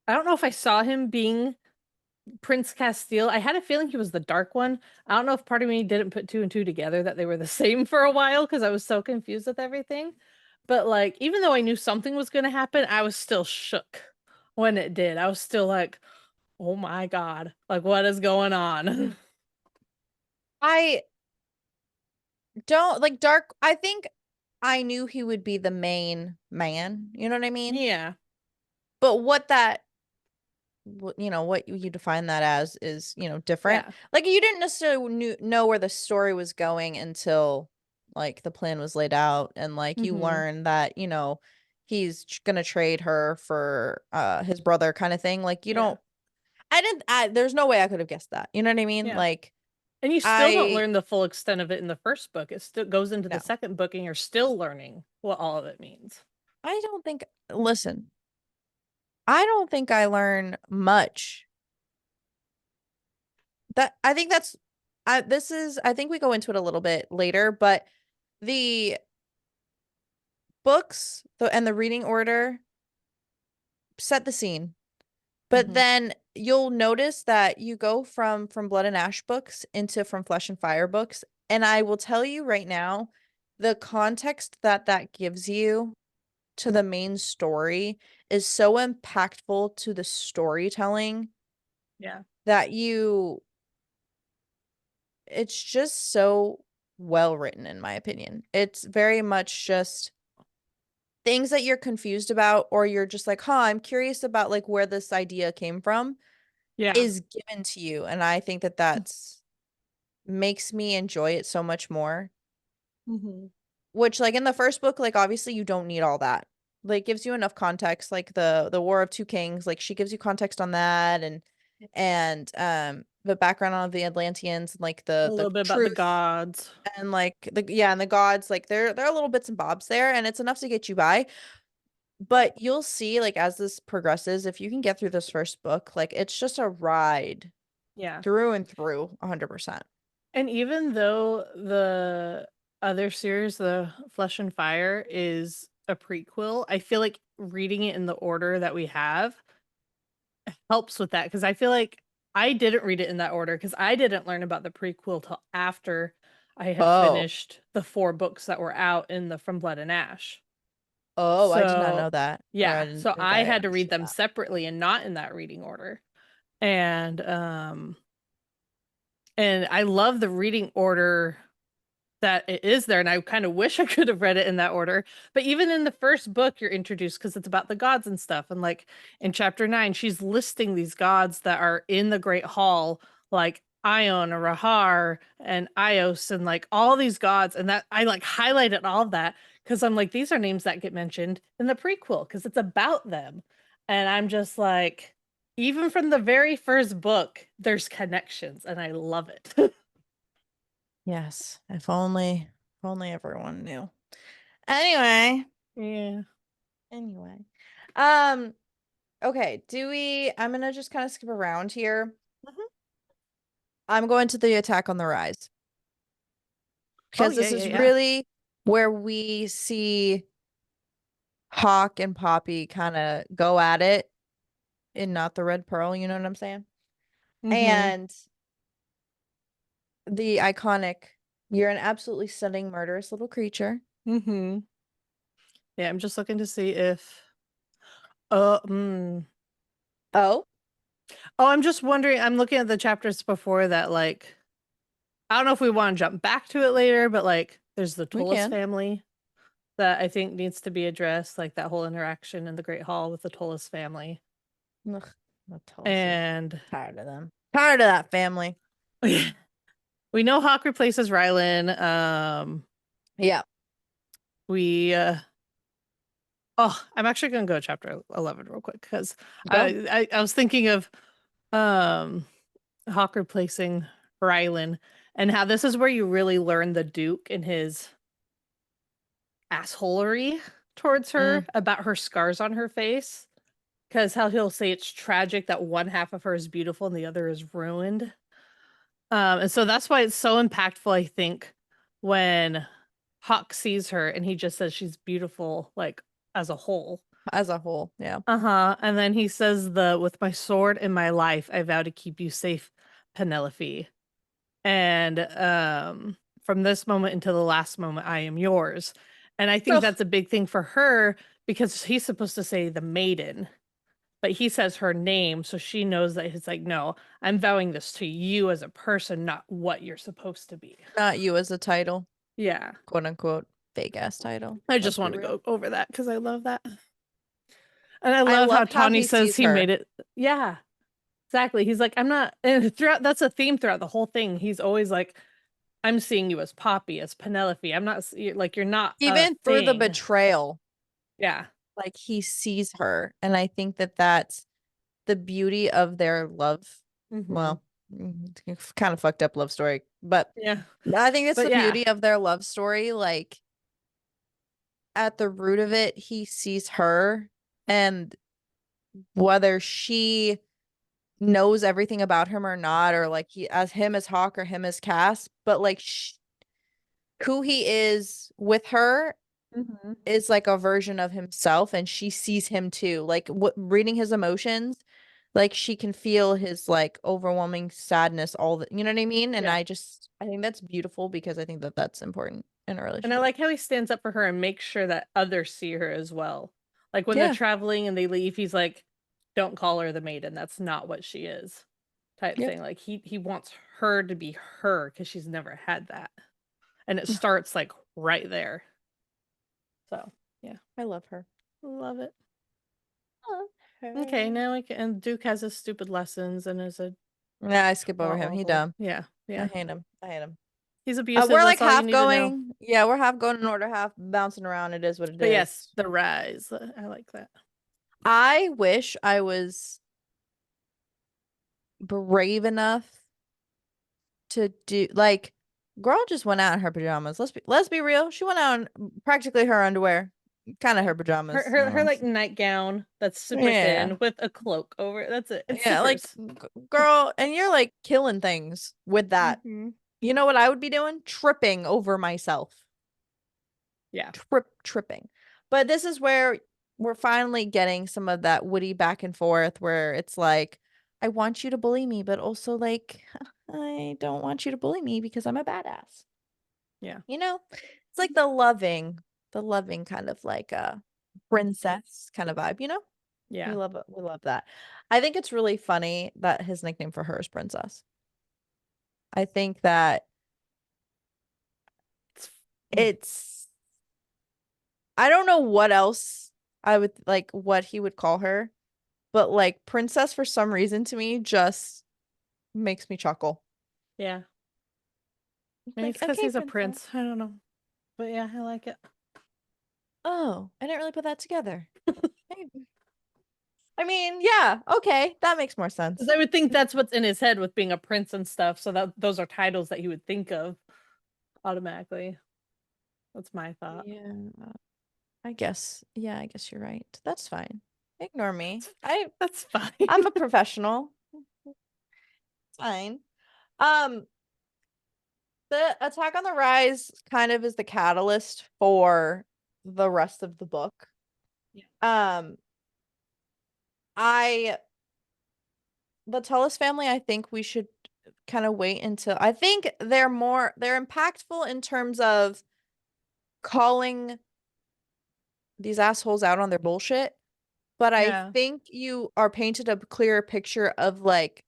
I don't know if I saw him being Prince Castile. I had a feeling he was the dark one. I don't know if part of me didn't put 2 and 2 together that they were the same for a while because I was so confused with everything. But like, even though I knew something was going to happen, I was still shook when it did. I was still like, "Oh my God, like what is going on?" I don't like Dark. I think I knew he would be the main man. You know what I mean? Yeah. But what that, what you define that as is, different. Yeah. Like you didn't necessarily know where the story was going until like the plan was laid out and like you Mhm. learn that, he's gonna trade her for his brother kind of thing. Like you Yeah. don't there's no way I could have guessed that. You know what I mean? Yeah. Like And you still don't I learn the full extent of it in the first book. It still goes into the no. second book and you're still learning what all of it means. I don't think listen, I don't think I learn much. That I think that's I think we go into it a little bit later, but the books and the reading order set the scene. But Mhm. then you'll notice that you go from Blood and Ash books into From Flesh and Fire books, and I will tell you right now, the context that that gives you to the main story is so impactful to the storytelling Yeah. that it's just so well written in my opinion. It's very much just things that you're confused about or you're just like, "Huh, I'm curious about like where this idea came from." Yeah. Is given to you, and I think that that's makes me enjoy it so much more. Mhm. Which like in the first book, like obviously you don't need all that. Like gives you enough context, like the War of Two Kings, like she gives you context on that and the background of the Atlanteans, like A the little bit about the truth gods. and like and the gods, like there are little bits and bobs there, and it's enough to get you by. But you'll see, like as this progresses, if you can get through this first book, like it's just a ride Yeah. through and through, 100%. And even though the other series, the Flesh and Fire, is a prequel, I feel like reading it in the order that we have helps with that because I feel like I didn't read it in that order because I didn't learn about the prequel till after I had Oh. finished the 4 books that were out in the From Blood and Ash. Oh, I did not So, know that. Or I yeah, didn't so think I I had to read understood them that. separately and not in that reading order. And I love the reading order that it is there, and I kind of wish I could have read it in that order. But even in the first book, you're introduced because it's about the gods and stuff. And like in chapter 9, she's listing these gods that are in the Great Hall, like Ion, Rahar, and Ios, and like all these gods. And that I like highlighted all of that because I'm like, these are names that get mentioned in the prequel because it's about them. And I'm just like, even from the very first book, there's connections, and I love it. Yes. If only everyone knew. Anyway, Yeah. anyway. Um, okay, I'm gonna just kind of skip around here. Mhm. I'm going to the Attack on the Rise Oh because yeah, this yeah, is yeah. really where we see Hawk and Poppy kind of go at it in Not the Red Pearl, you know what I'm saying? Mhm. And the iconic, "You're an absolutely stunning, murderous little creature." Mhm. Yeah, I'm just looking to see if mm. Oh, Oh, I'm just wondering, I'm looking at the chapters before that, like I don't know if we want to jump back to it later, but like there's the we Tollus can. family that I think needs to be addressed, like that whole interaction in the Great Hall with the Tollus family. Ugh, the Tulsi. And Tired of them. Tired of that family. we know Hawk replaces Rylan. Yeah, We Oh, I'm actually gonna go to chapter 11 real quick because go. I was thinking of um Hawk replacing Rylan and how this is where you really learn the Duke and his assholery towards her Mm, about her scars on her face. because how he'll say it's tragic that one half of her is beautiful and the other is ruined. And so that's why it's so impactful, I think, when Hawk sees her and he just says she's beautiful, like as a whole. As a whole, yeah. Uh-huh. And then he says the with my sword and my life, I vow to keep you safe, Penelope. And from this moment until the last moment, I am yours. And I think Ugh. that's a big thing for her because he's supposed to say the maiden, but he says her name, so she knows that it's like, no, I'm vowing this to you as a person, not what you're supposed to be. Not you as a title, Yeah. quote unquote, fake ass title. I Let's just be want to real. go over that because I love that. And I I love how loved how Tawny he says sees he her. made it. Yeah, exactly. He's like, I'm not, and throughout, that's a theme throughout the whole thing. He's always like, I'm seeing you as Poppy, as Penelope. I'm not like, you're not a Even through the thing. betrayal, Yeah. like he sees her. And I think that that's the beauty of their love. Hmm. Well, it's kind of fucked up love story, but Yeah. I think it's But the yeah. beauty of their love story. Like at the root of it, he sees her, and whether she knows everything about him or not, or like he as him as Hawk or him as Cass, but like who he is with her Hmm. is like a version of himself, and she sees him too. Like what reading his emotions, like she can feel his like overwhelming sadness, all the, you know what I mean? And Yeah. I think that's beautiful because I think that that's important in a And I relationship. like how he stands up for her and makes sure that others see her as well. Like when they're Yeah, traveling and they leave, he's like, don't call her the maiden. That's not what she is. Type yep. thing. Like he wants her to be her because she's never had that. And it starts like right there. So yeah. I love her. Love it. Love Okay, her. now we can and Duke has his stupid lessons and is a Yeah, I skip over him. He horrible. dumb. Yeah, I yeah. hate him. I hate him. He's abusive. We're like That's all you half need to know. going. Yeah, we're half going in order, half bouncing around. It is what it But yes, is. the rise. I like that. I wish I was brave enough to do like girl just went out in her pajamas. Let's be real. She went out in practically her underwear. Kind of Yeah. her Her pajamas. her like nightgown that's super Yeah. thin with a cloak over it. That's it. It's Yeah, like supers. girl, and you're like killing things with that. Hmm. You know what I would be doing? Tripping over myself. Yeah. Tripping. But this is where we're finally getting some of that witty back and forth where it's like, I want you to bully me, but also like, I don't want you to bully me because I'm a badass. Yeah. You know? It's like the loving kind of like a princess kind of vibe, you know? We Yeah. love it. We love that. I think it's really funny that his nickname for her is Princess. I think that It's, it's I don't know what else I would like what he would call her, but like princess for some reason to me just makes me chuckle. yeah. Maybe Like, it's because okay, he's a princess. prince. I don't know. But yeah, I like it. Oh, I didn't really put that together. Maybe. I mean, yeah, okay, that makes more Because sense. I would think that's what's in his head with being a prince and stuff. So that those are titles that he would think of automatically. That's my thought. Yeah, I guess. Yeah, I guess you're right. That's fine. Ignore me. That's fine. I'm a professional. It's fine. Um, the Attack on the Rise kind of is the catalyst for the rest of the book. Yeah. Um, I the Tullis family, I think we should kind of wait until I think they're impactful in terms of calling these assholes out on their bullshit. But I Yeah, think you are painted a clearer picture of like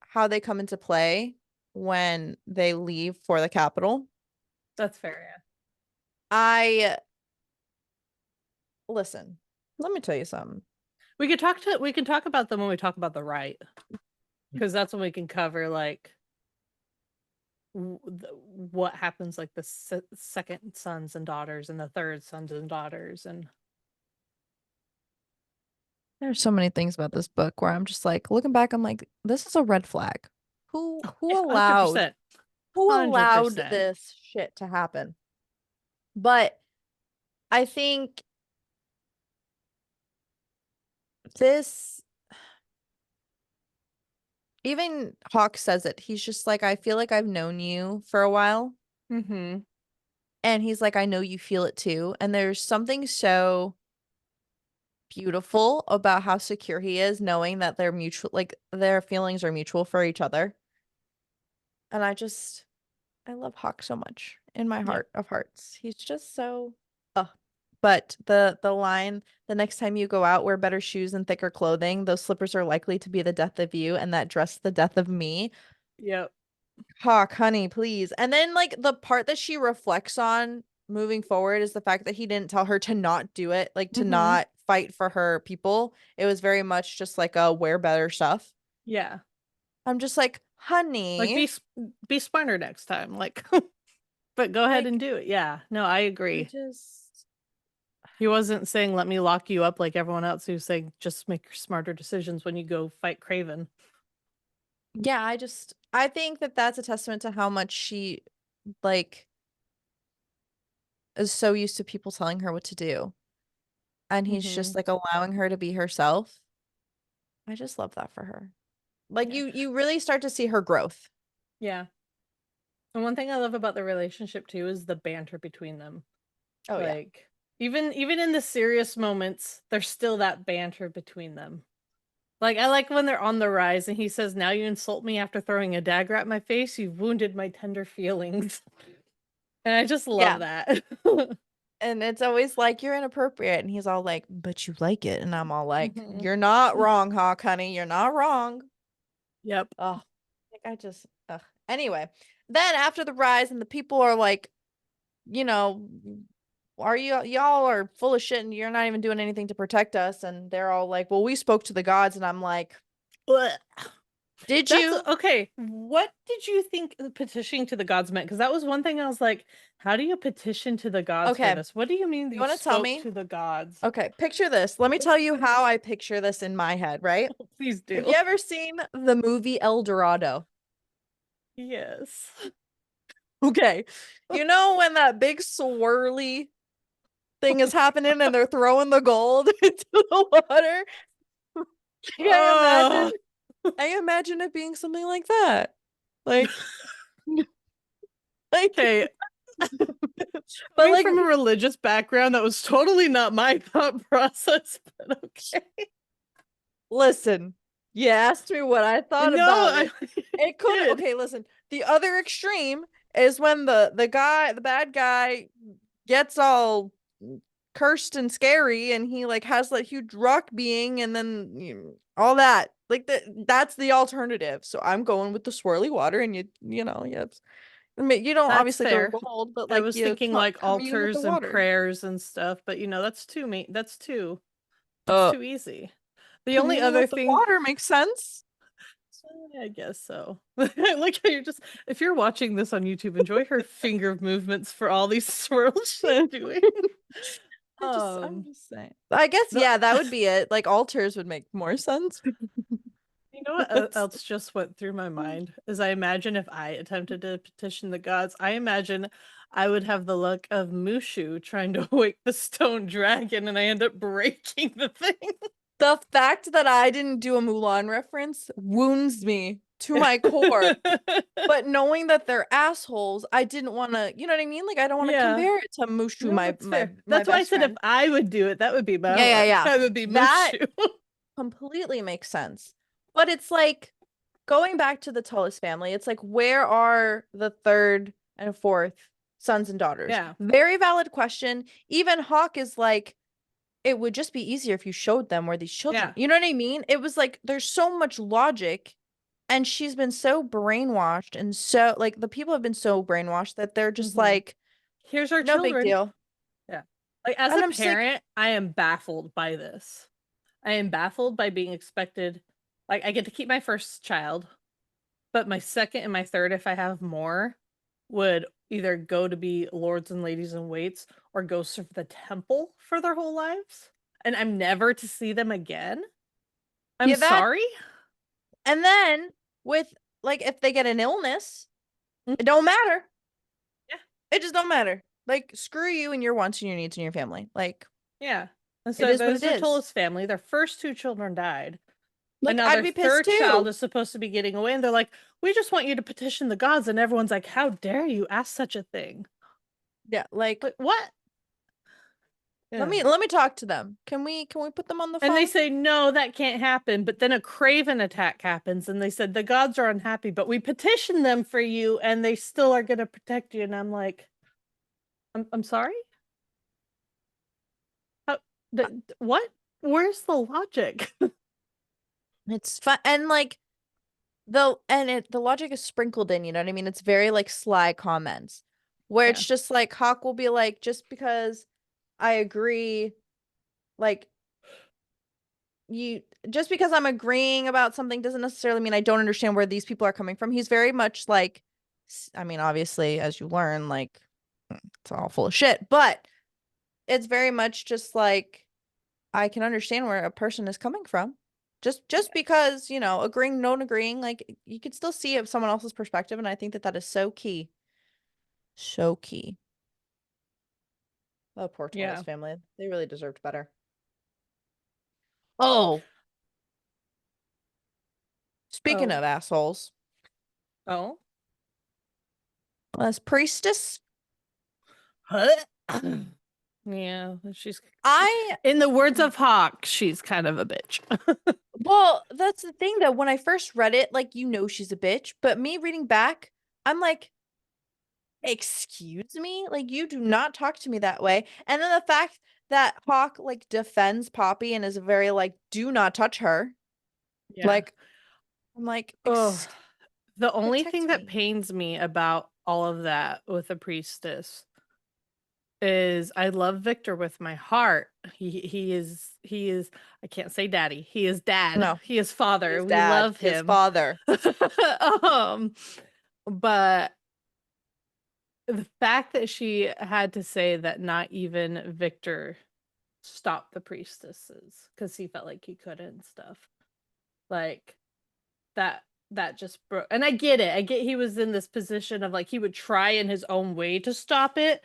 how they come into play when they leave for the capital. that's fair. I listen, let me tell you something. We can talk about them when we talk about the right, because that's when we can cover like what happens like the second sons and daughters and the third sons and daughters and There's so many things about this book where I'm just like looking back, I'm like, this is a red flag. Who oh, who yeah, allowed 100%. who allowed 100%. this shit to happen? But I think this even Hawk says it. He's just like, I feel like I've known you for a while. Mm-hmm. And he's like, I know you feel it too. And there's something so beautiful about how secure he is, knowing that they're mutual, like their feelings are mutual for each other. And I love Hawk so much in my Yep. heart of hearts. He's just so, but the line, the next time you go out, wear better shoes and thicker clothing. Those slippers are likely to be the death of you, and that dress the death of me. Yep. Hawk, honey, please. And then like the part that she reflects on moving forward is the fact that he didn't tell her to not do it, like to Mm-hmm. not fight for her people. It was very much just like a wear better stuff. Yeah. I'm just like, Like honey, be smarter next time. Like but go ahead and like do it. Yeah. No, I I agree. just He wasn't saying let me lock you up like everyone else. He was saying just make smarter decisions when you go fight Craven. yeah, I think that that's a testament to how much she like is so used to people telling her what to do. And he's Mm-hmm. just like allowing her to be herself. I just love that for her. Like Yeah. you really start to see her growth. Yeah. And one thing I love about the relationship too is the banter between them. Oh yeah. Like even in the serious moments, there's still that banter between them. Like I like when they're on the rise and he says, "Now you insult me after throwing a dagger at my face. You've wounded my tender feelings." And I just love Yeah. that. And it's always like you're inappropriate and he's all like, "But you like it." And I'm all like, Mhm. "You're not wrong, Hawk, honey. You're not wrong." Yep. Oh, like I just ugh. Anyway, then after the rise and the people are like, you know, are y'all are full of shit and you're not even doing anything to protect us, and they're all like, well, we spoke to the gods, and I'm like, Blech. did That's you? okay. What did you think petitioning to the gods meant? Because that was one thing I was like, how do you petition to the gods for Okay, this? What do you mean you you want to tell spoke me? to the gods? Okay, picture this. Let me tell you how I picture this in my head, right? Please Have you do. ever seen the movie El Dorado? Yes. Okay. You know when that big swirly thing is happening and they're throwing the gold into the water? I imagine Oh, I imagine it being something like that. Like like okay. but Coming like from a religious background, that was totally not my thought process, but okay. listen, you asked me what I thought No, about I it. It could did. okay, listen. The other extreme is when the bad guy gets all cursed and scary and he like has that huge rock being and then all that. Like that's the alternative. So I'm going with the swirly water and you know, I mean, you don't That's obviously throw fair. gold, but I like was you thinking like commune with the altars and water. prayers and stuff, but that's too me. That's Uh, too easy. The only Communing other with the thing water makes sense. I guess so. I like how you're just if you're watching this on YouTube, enjoy her finger movements for all these swirls she's doing. I'm Um, just saying. I guess no, yeah, that would be it. Like altars would make more sense. you know what It's else just went through my mind is I imagine if I attempted to petition the gods, I imagine I would have the look of Mushu trying to wake the stone dragon and I end up breaking the thing. the fact that I didn't do a Mulan reference wounds me to my core. But knowing that they're assholes, I didn't want to, you know what I mean? Like I don't want to Yeah. compare it to Mushu, No, that's fair. my That's why I best said if friend. I would do it, that would be my Yeah, yeah, look. yeah. I would be That Mushu. completely makes sense. But it's like going back to the Tullis family, it's like where are the third and fourth sons and daughters? Yeah. Very valid question. Even Hawk is like, it would just be easier if you showed them where these children. Yeah. You know what I mean? It was like there's so much logic, and she's been so brainwashed, and so like the people have been so brainwashed that they're just Hmm. like, Here's our no big children. deal. Yeah. Like as And a I'm just like, parent, I am baffled by this. I am baffled by being expected. Like I get to keep my first child, but my second and my third, if I have more, would either go to be lords and ladies in waits or go serve the temple for their whole lives. And I'm never to see them again. I'm yeah, that. sorry. And then with like if they get an illness, Mm, it don't matter. yeah. It just don't matter. Like screw you and your wants and your needs and your family. Like Yeah. And It so is what there's it their is. Tola's family. Their first two children died. And Like, now I'd their be pissed third child too. is supposed to be getting away. And they're like, we just want you to petition the gods. And everyone's like, how dare you ask such a thing? Yeah, like Like, what? let Yeah. me talk to them. Can we put them on the And they phone? say, no, that can't happen. But then a Craven attack happens. And they said, the gods are unhappy, but we petitioned them for you and they still are going to protect you. And I'm like, I'm sorry? How, what? Where's the logic? It's fun, and like the logic is sprinkled in, you know what I mean? It's very like sly comments where Yeah. it's just like Hawk will be like, just because I agree, like you just because I'm agreeing about something doesn't necessarily mean I don't understand where these people are coming from. He's very much like, I mean, obviously, as you learn, like it's all full of shit, but it's very much just like I can understand where a person is coming from. Just Yeah. because, agreeing, don't agreeing, like you could still see it someone else's perspective, and I think that that is so key. So key. Oh, poor Tola's Yeah. family. They really deserved better. Oh, speaking Oh. of assholes, Oh. as priestess, Huh? Yeah, she's I in the words of Hawk, she's kind of a bitch. well, that's the thing though. When I first read it, like she's a bitch, but me reading back, I'm like, excuse me? Like you do not talk to me that way. And then the fact that Hawk like defends Poppy and is very like, do not touch her. Yeah. Like I'm like, Oh, the only thing protect that me. pains me about all of that with the priestess is I love Victor with my heart. He is I can't say daddy. He is dad. No, He is his father. We dad, love his him. father. um but the fact that she had to say that not even Victor stopped the priestesses because he felt like he couldn't and stuff. Like that that just broke, and I get it. I get he was in this position of like he would try in his own way to stop it,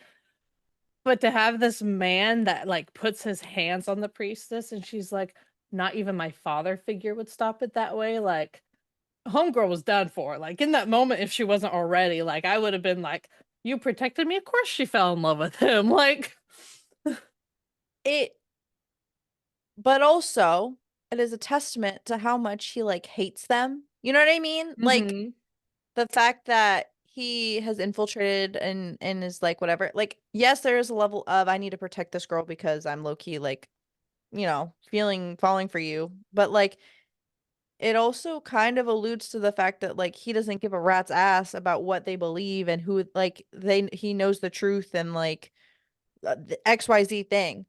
but to have this man that like puts his hands on the priestess and she's like, not even my father figure would stop it that way. Like homegirl was done for. Like in that moment, if she wasn't already, like I would have been like, you protected me. Of course she fell in love with him. Like It but also it is a testament to how much he like hates them. You know what I mean? Like hmm the fact that he has infiltrated and is like whatever. Like yes, there is a level of I need to protect this girl because I'm low key like, feeling falling for you. But like it also kind of alludes to the fact that like he doesn't give a rat's ass about what they believe and who like he knows the truth and like the XYZ thing.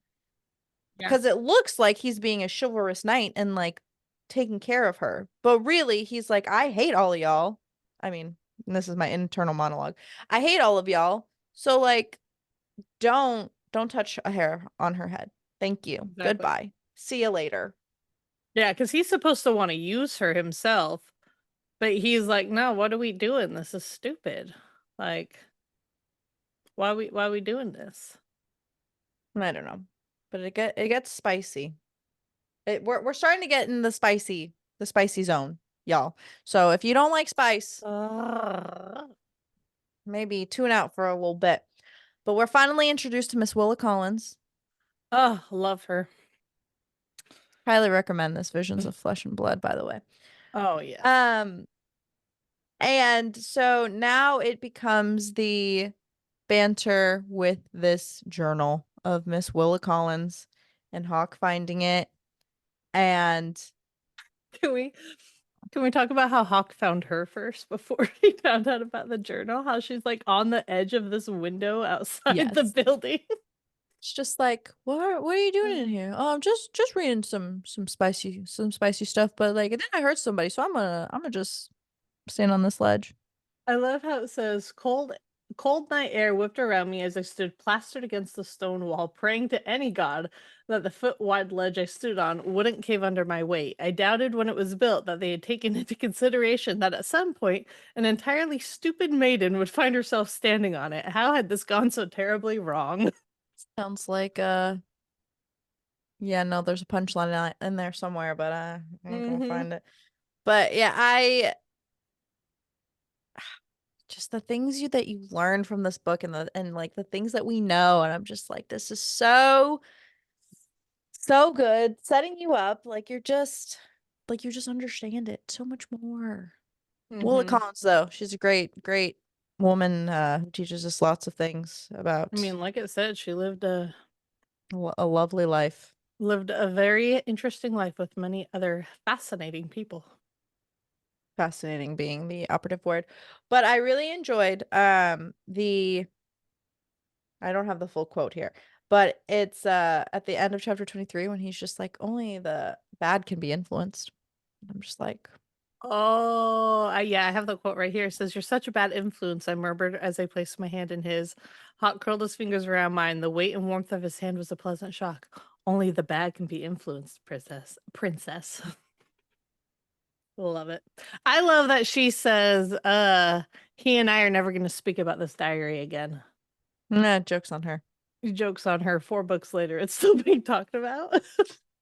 yeah, Because it looks like he's being a chivalrous knight and like taking care of her. But really, he's like, I hate all of y'all. I mean, this is my internal monologue. I hate all of y'all. So like, don't touch a hair on her head. Thank you. exactly. Goodbye. See you later. Yeah, because he's supposed to want to use her himself. But he's like, "No, what are we doing? This is stupid. Like, why we doing this?" I don't know, but it gets spicy. We're starting to get in the spicy zone, y'all. So if you don't like spice, Ugh. maybe tune out for a little bit. But we're finally introduced to Miss Willa Collins. Oh, love her. Highly recommend this Visions of Flesh and Blood, by the way. Oh, yes. Um, and so now it becomes the banter with this journal of Miss Willa Collins and Hawk finding it. And Can we can we talk about how Hawk found her first before he found out about the journal? How she's like on the edge of this window outside the yes, building. it's just like, what are you doing in here? Oh, I'm just reading some spicy stuff, but like then I heard somebody, so I'm gonna just stand on this ledge. I love how it says cold night air whipped around me as I stood plastered against the stone wall, praying to any god that the foot-wide ledge I stood on wouldn't cave under my weight. I doubted when it was built that they had taken into consideration that at some point an entirely stupid maiden would find herself standing on it. How had this gone so terribly wrong? Sounds like Yeah, no, there's a punchline in there somewhere, but I ain't gonna Mm-hmm. find it. But yeah, I just the things that you learn from this book and like the things that we know, and I'm just like, this is so good, setting you up like you just understand it so much more. Willa Mm-hmm. Collins, though, she's a great woman who teaches us lots of things I about mean, like it said, she a lovely life. lived a very interesting life with many other fascinating people. Fascinating being the operative word. But I really enjoyed the I don't have the full quote here, but it's at the end of chapter 23 when he's just like, only the bad can be influenced. I'm just like, Oh, yeah, I have the quote right here. It says, "You're such a bad influence," I murmured as I placed my hand in his. Hawk curled his fingers around mine. The weight and warmth of his hand was a pleasant shock. Only the bad can be influenced, princess. Princess. Love it. I love that she says, he and I are never going to speak about this diary again. nah, joke's on her. Jokes on her. 4 books later, it's still being talked about.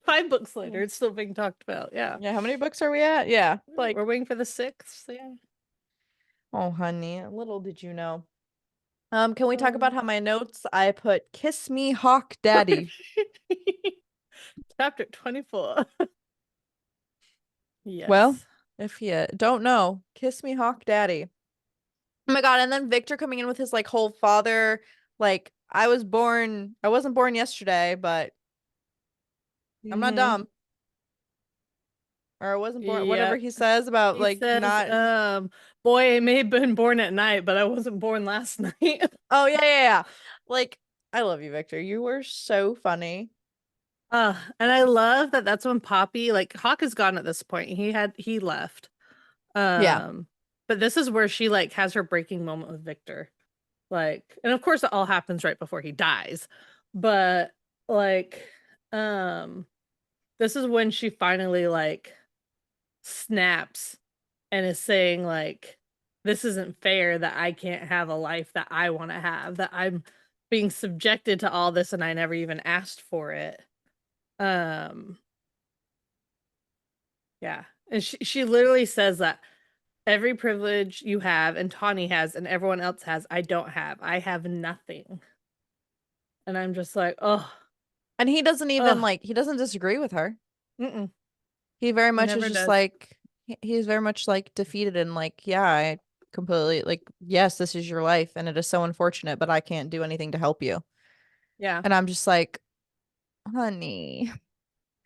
5 books later, Mm. it's still being talked about. Yeah. Yeah, how many books are we at? Yeah, We're like, waiting for the 6th. Yeah. oh, honey, little did you know. Can we talk about Um, how my notes I put kiss me hawk daddy? Chapter 24. Well, Yes. if you don't know, kiss me hawk daddy. Oh my God, and then Victor coming in with his like whole father, like I wasn't born yesterday, but I'm not Mm-hmm. dumb. Or I wasn't born, whatever Yep. he says about He like says, not. boy, I may have been born at night, but I wasn't born last night. Oh yeah. Like, I love you, Victor. You were so funny. And I love that that's when Poppy, like Hawk is gone at this point. He left. Yeah. Um, but this is where she like has her breaking moment with Victor. Like, and of course it all happens right before he dies. But like, um, this is when she finally like snaps and is saying like, this isn't fair that I can't have a life that I want to have, that I'm being subjected to all this and I never even asked for it. Um, yeah. And she literally says that every privilege you have and Tawny has and everyone else has, I don't have. I have nothing. And I'm just like, oh, And he doesn't even oh, like he doesn't disagree with her. mm-mm. He very He much is never just does. like he's very much like defeated and like, yeah, I completely like, yes, this is your life and it is so unfortunate, but I can't do anything to help you. Yeah. And I'm just like, honey.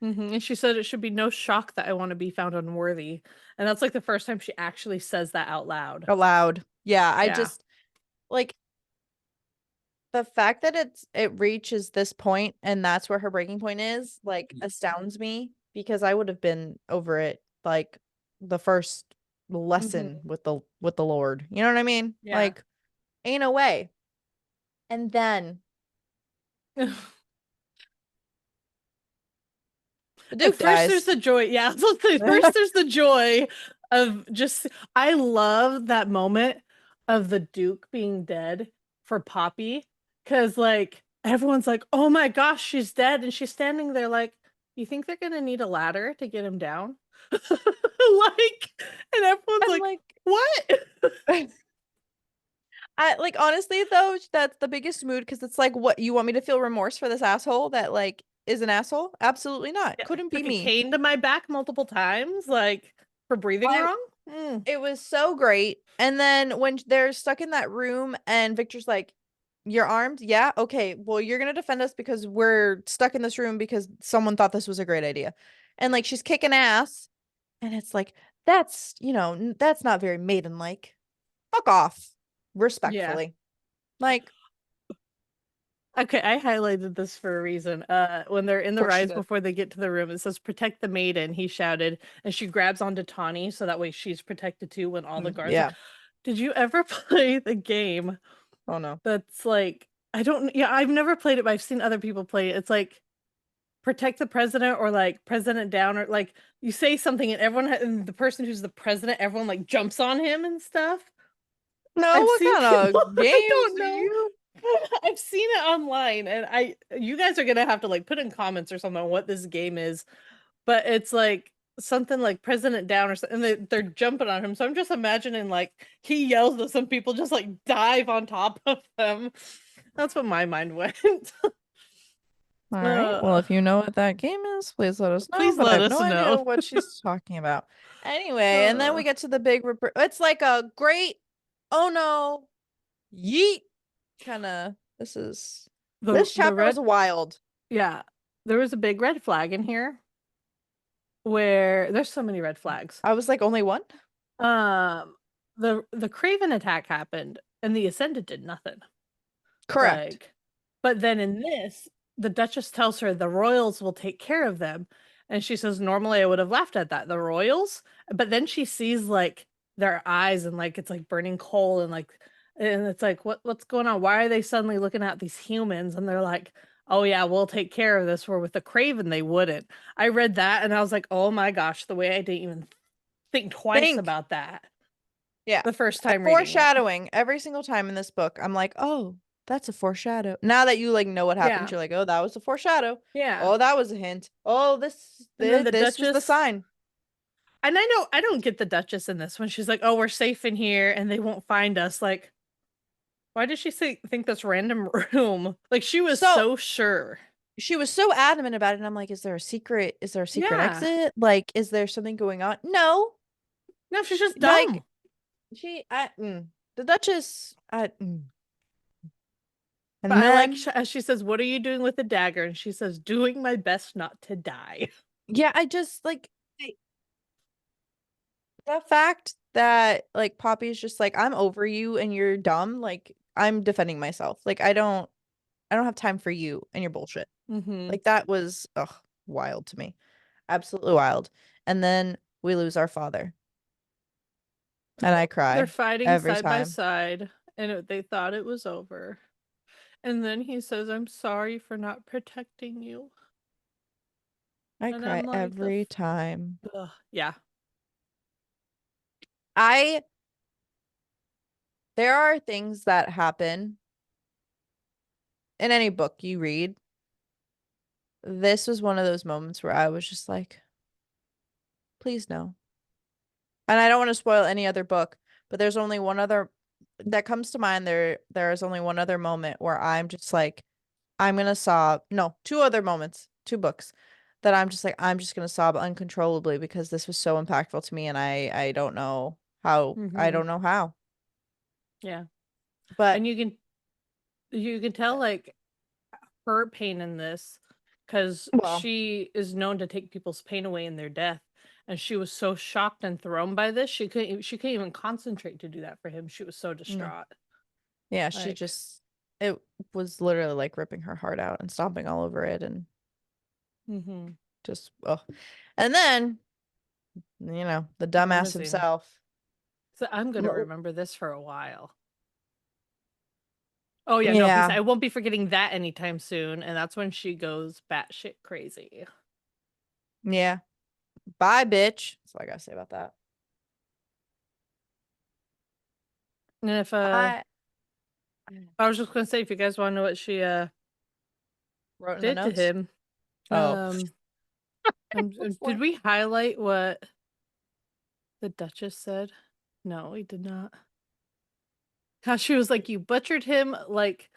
And she said it should be no shock that I want to be found unworthy. And that's like the first time she actually says that out loud. Aloud. Yeah, I Yeah. just like the fact that it reaches this point and that's where her breaking point is, like astounds me because I would have been over it like the first lesson hmm with the Lord. You know what I mean? Yeah. Like, ain't no way. And then the At Duke first there's dies. the joy. Yeah. So first there's the joy of just I love that moment of the Duke being dead for Poppy. Cause like everyone's like, oh my gosh, she's dead. And she's standing there like, you think they're gonna need a ladder to get him down? Like, and everyone's I'm like, like, what? I like honestly though, that's the biggest mood because it's like, what you want me to feel remorse for this asshole that like is an asshole? Absolutely not. Yeah, Couldn't be took a me. cane to my back multiple times, like for breathing I wrong. Mm, It was so great. And then when they're stuck in that room and Victor's like, you're armed? Yeah. Okay. Well, you're going to defend us because we're stuck in this room because someone thought this was a great idea. And like she's kicking ass. And it's like, that's not very maiden-like. Fuck off. yeah. Respectfully. Like, Okay, I highlighted this for a reason. When they're in of the course she rise did. before they get to the room, it says protect the maiden, he shouted, and she grabs onto Tawny so that way she's protected too when all the guards are. Yeah. Did you ever play the game Oh no. that's like I don't yeah, I've never played it, but I've seen other people play it. It's like protect the president or like president down or like you say something and and the person who's the president, everyone like jumps on him and stuff. No, I've what seen kind people, of I games don't do know. you? I've seen it online, and you guys are gonna have to like put in comments or something on what this game is, but it's like something like President Down or something, and they're jumping on him. So I'm just imagining like he yells at some people, just like dive on top of them. That's what my mind went. All right. Well, uh, if you know what that game is, please let us know. Please But I let have us no idea know. what she's talking about. Anyway, and then we uh, get to the big. It's like a great, oh no, yeet kind of. the This the chapter was red, wild. yeah, there was a big red flag in here where there's so many red flags. I was like, only one? Um, the Craven attack happened, and the Ascendant did nothing. Correct. Like, but then in this, the Duchess tells her the royals will take care of them. And she says, normally I would have laughed at that, the royals. But then she sees like their eyes and like it's like burning coal and it's like, what's going on? Why are they suddenly looking at these humans? And they're like, oh yeah, we'll take care of this. Where with the Craven, they wouldn't. I read that and I was like, oh my gosh, the way I didn't even think twice Think. about that Yeah. the first time reading it. Foreshadowing every single time in this book. I'm like, oh, that's a foreshadow. Now that you like know what happened, Yeah. you're like, oh, that was a foreshadow. Yeah. Oh, that was a hint. Oh, this And then the this was the Duchess. sign. And I know I don't get the Duchess in this one. She's like, "Oh, we're safe in here, and they won't find us." Like, why did she think this random room? Like, she was So so sure. she was so adamant about it, and I'm like, is there a secret? Is there a secret Yeah. exit? Like, is there something going on? No. No, she's just Like, dumb. the Duchess, But and I like then as she says, "What are you doing with the dagger?" And she says, "Doing my best not to die." yeah, I just like the fact that like Poppy's just like, I'm over you and you're dumb, like I'm defending myself. Like I don't have time for you and your bullshit. Mm-hmm. Like that was wild to me. Absolutely wild. And then we lose our father. And I They're cry fighting every side by time. side, and they thought it was over. And then he says, "I'm sorry for not protecting you." I And cry I'm like, every time. yeah. I There are things that happen in any book you read. This was one of those moments where I was just like, please no. And I don't want to spoil any other book, but there's only one other that comes to mind. There is only one other moment where I'm just like, I'm gonna sob. No, two other moments, two books that I'm just like, I'm just gonna sob uncontrollably because this was so impactful to me, and I don't know how. I Mm-hmm. don't know how. Yeah. But And you can tell like her pain in this because well, she is known to take people's pain away in their death, and she was so shocked and thrown by this she couldn't even concentrate to do that for him. She was so no. distraught. Yeah, she Like, just it was literally like ripping her heart out and stomping all over it and mm-hmm. just oh. And then, the dumbass Limousine. himself. So I'm gonna Well, remember this for a while. Oh yeah, no, he said yeah. I won't be forgetting that anytime soon, and that's when she goes batshit crazy. Yeah. Bye, bitch. That's all I gotta say about that. And if I I was just gonna say if you guys want to know what she wrote in the did to notes. him, Oh. um, did Before. we highlight what the Duchess said? No, we did not. How she was like, "You butchered him like,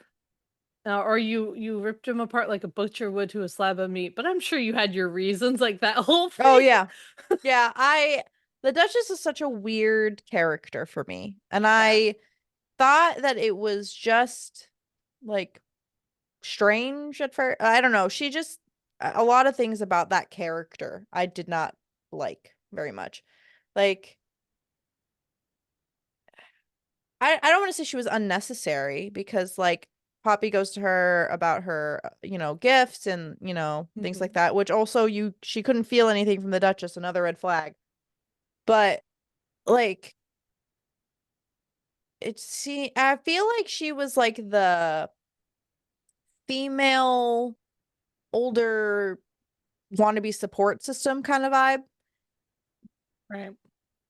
or you ripped him apart like a butcher would to a slab of meat." But I'm sure you had your reasons, like that whole Oh thing. yeah. Yeah, the Duchess is such a weird character for me. And Yeah. I thought that it was just like strange at first. I don't know. She just a lot of things about that character I did not like very much. Like I don't want to say she was unnecessary because like Poppy goes to her about her, gifts and, things like Hmm. that, which also she couldn't feel anything from the Duchess, another red flag. But like I feel like she was like the female older wannabe support system kind of vibe, Right.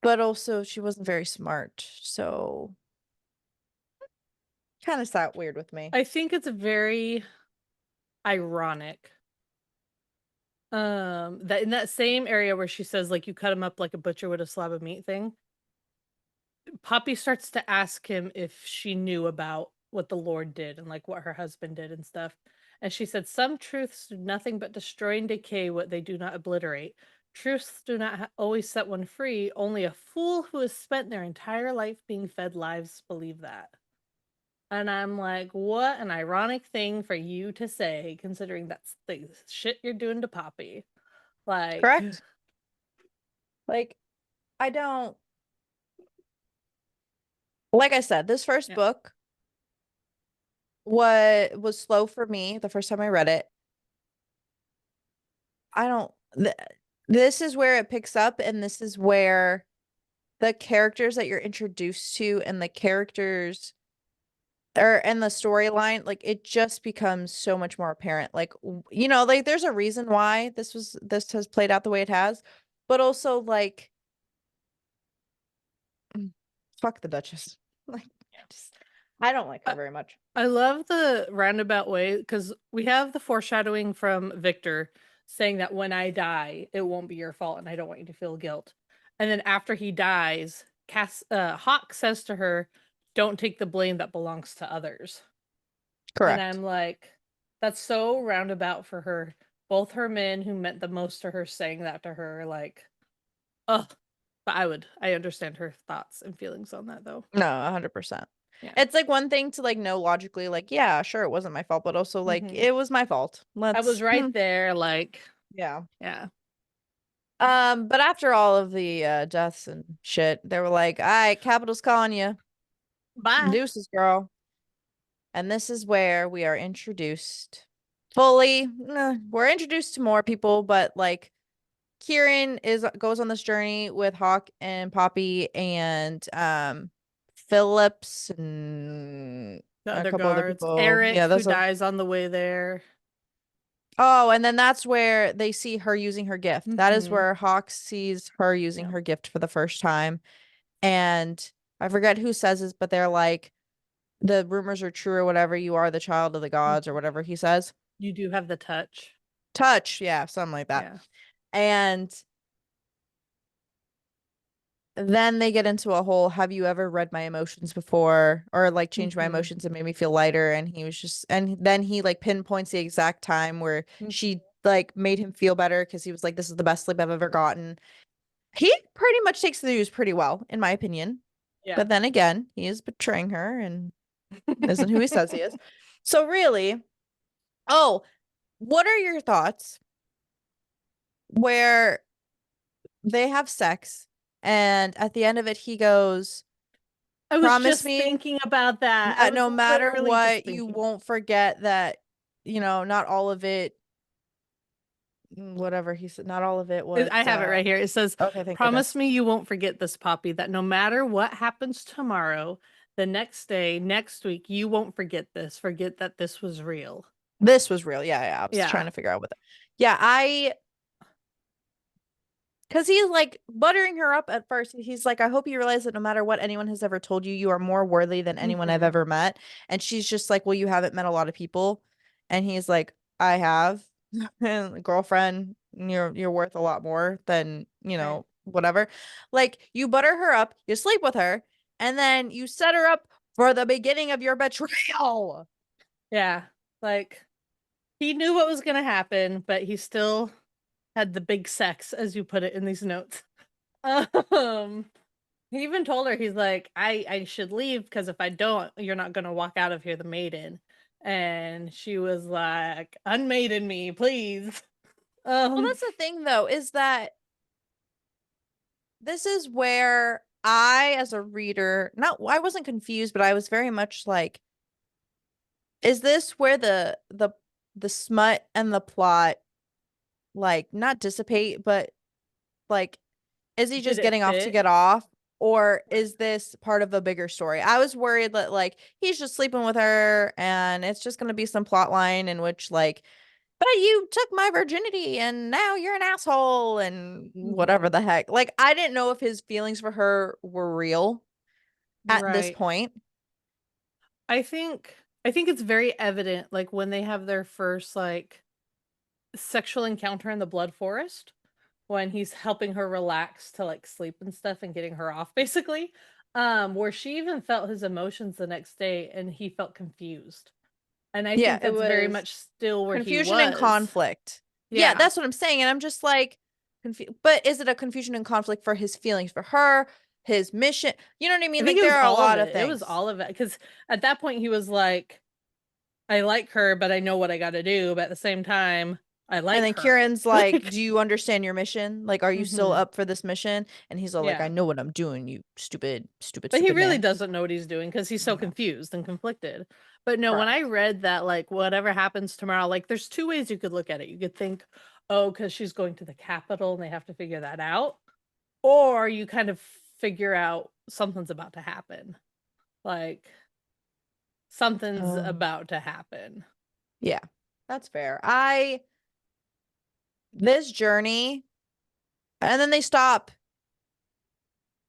but also she wasn't very smart. So kind of sat weird with me. I think it's very ironic. That in that same area where she says, like, you cut him up like a butcher with a slab of meat thing, Poppy starts to ask him if she knew about what the Lord did and like what her husband did and stuff. And she said, some truths do nothing but destroy and decay what they do not obliterate. Truths do not always set one free. Only a fool who has spent their entire life being fed lies believe that. And I'm like, what an ironic thing for you to say, considering that's the shit you're doing to Poppy. Like, Correct. Like, I don't, like I said, this first yeah. book what was slow for me the first time I read it. I don't, this is where it picks up, and this is where the characters that you're introduced to and the characters or and the storyline, like it just becomes so much more apparent. Like, you know, like there's a reason why this has played out the way it has, but also like, fuck the Duchess. Like, I don't like her very much. I love the roundabout way because we have the foreshadowing from Victor saying that when I die, it won't be your fault and I don't want you to feel guilt. And then after he dies, Hawk says to her, don't take the blame that belongs to others. And Correct. I'm like, that's so roundabout for her. Both her men who meant the most to her saying that to her, like, oh, but I understand her thoughts and feelings on that though. No, 100%. Yeah. It's like one thing to like know logically, like, yeah, sure, it wasn't my fault, but also like Hmm. it was my fault. I was Let's right there, like, yeah. yeah. But after all of the deaths and shit, they were like, all right, Capital's calling you. Bye. Deuces, girl. And this is where we are introduced fully. We're introduced to more people, but like Kieran goes on this journey with Hawk and Poppy and Phillips and The a other couple other guards. people. Eric, Yeah, who that's a dies on the way there. oh, and then that's where they see her using her gift. That is Mhm. where Hawk sees her using Yep. her gift for the first time. And I forget who says this, but they're like, the rumors are true or whatever. You are the child of the gods or Mhm. whatever he says. You do have the touch. Touch, yeah, something like that. Yeah. And then they get into a whole, have you ever read my emotions before? Or like changed my Mhm. emotions and made me feel lighter. And he was just, and then he like pinpoints the exact time where Mhm. she like made him feel better because he was like, this is the best sleep I've ever gotten. He pretty much takes the news pretty well, in my opinion. Yeah. But then again, he is betraying her and isn't who he says he is. So really, oh, what are your thoughts where they have sex and at the end of it he goes, I was promise just me thinking about that. I that was no matter literally just what, you thinking. won't forget that, not all of it, whatever he said, not all of it was, I have it right here. It says, okay, thank promise goodness. me you won't forget this, Poppy, that no matter what happens tomorrow, the next day, next week, you won't forget this. Forget that this was real. This was real. Yeah, yeah. I was trying Yeah. to figure out what yeah, because he's like buttering her up at first. He's like, I hope you realize that no matter what anyone has ever told you, you are more worthy than anyone I've Mhm. ever met. And she's just like, well, you haven't met a lot of people. And he's like, I have. And girlfriend, you're worth a lot more than, Right. whatever. Like you butter her up, you sleep with her, and then you set her up for the beginning of your betrayal. Yeah. Like, he knew what was gonna happen, but he still had the big sex, as you put it in these notes. Um, he even told her, he's like, I should leave because if I don't, you're not gonna walk out of here the maiden. And she was like, unmaiden me, please. Well, Um, that's the thing though, is that this is where I, as a reader, not I wasn't confused, but I was very much like, is this where the smut and the plot like not dissipate, but like is he did just it getting off to fit? get off? Or Right. is this part of a bigger story? I was worried that like he's just sleeping with her and it's just gonna be some plot line in which like, but you took my virginity and now you're an asshole and whatever Mhm. the heck. Like I didn't know if his feelings for her were real at this Right. point. I think it's very evident, like, when they have their first, like, sexual encounter in the Blood Forest, when he's helping her relax to, like, sleep and stuff and getting her off basically, where she even felt his emotions the next day and he felt confused. And I Yeah, think it that's very was much still where he confusion and was. conflict. Yeah, Yeah. that's what I'm saying, and I'm just like, but is it a confusion and conflict for his feelings for her, his mission? You know what I I mean? think Like, it was there are a all of lot of it. It was things. all of it because at that point he was like, "I like her, but I know what I gotta do, but at the same time, I And like then her." Kieran's like, Like "Do you understand your mission? Like, are you still mhm. up for this mission?" And he's all like, "I Yeah. know what I'm doing, you stupid, stupid, But he stupid really man." doesn't know what he's doing because he's so No. confused and conflicted. But no, when I Correct. read that, like, whatever happens tomorrow, like, there's 2 ways you could look at it. You could think, "Oh, because she's going to the Capitol and they have to figure that out." Or you kind of figure out something's about to happen. Like, something's Oh. about to happen. Yeah. That's fair. This journey, and then they stop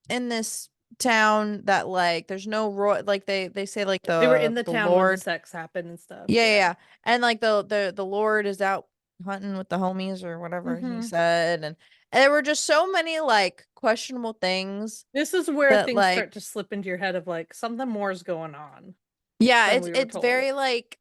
in this town that, like, there's no roy, like, they say, like, They were in the the town when the Lord. sex happened and stuff, Yeah, yeah, yeah. yeah. And, like, the Lord is out hunting with the homies or whatever he Mhm. said, and there were just so many, like, questionable things This is where that, things like, start to slip into your head of, like, something more is going on yeah, than it's we were it's told. very, like,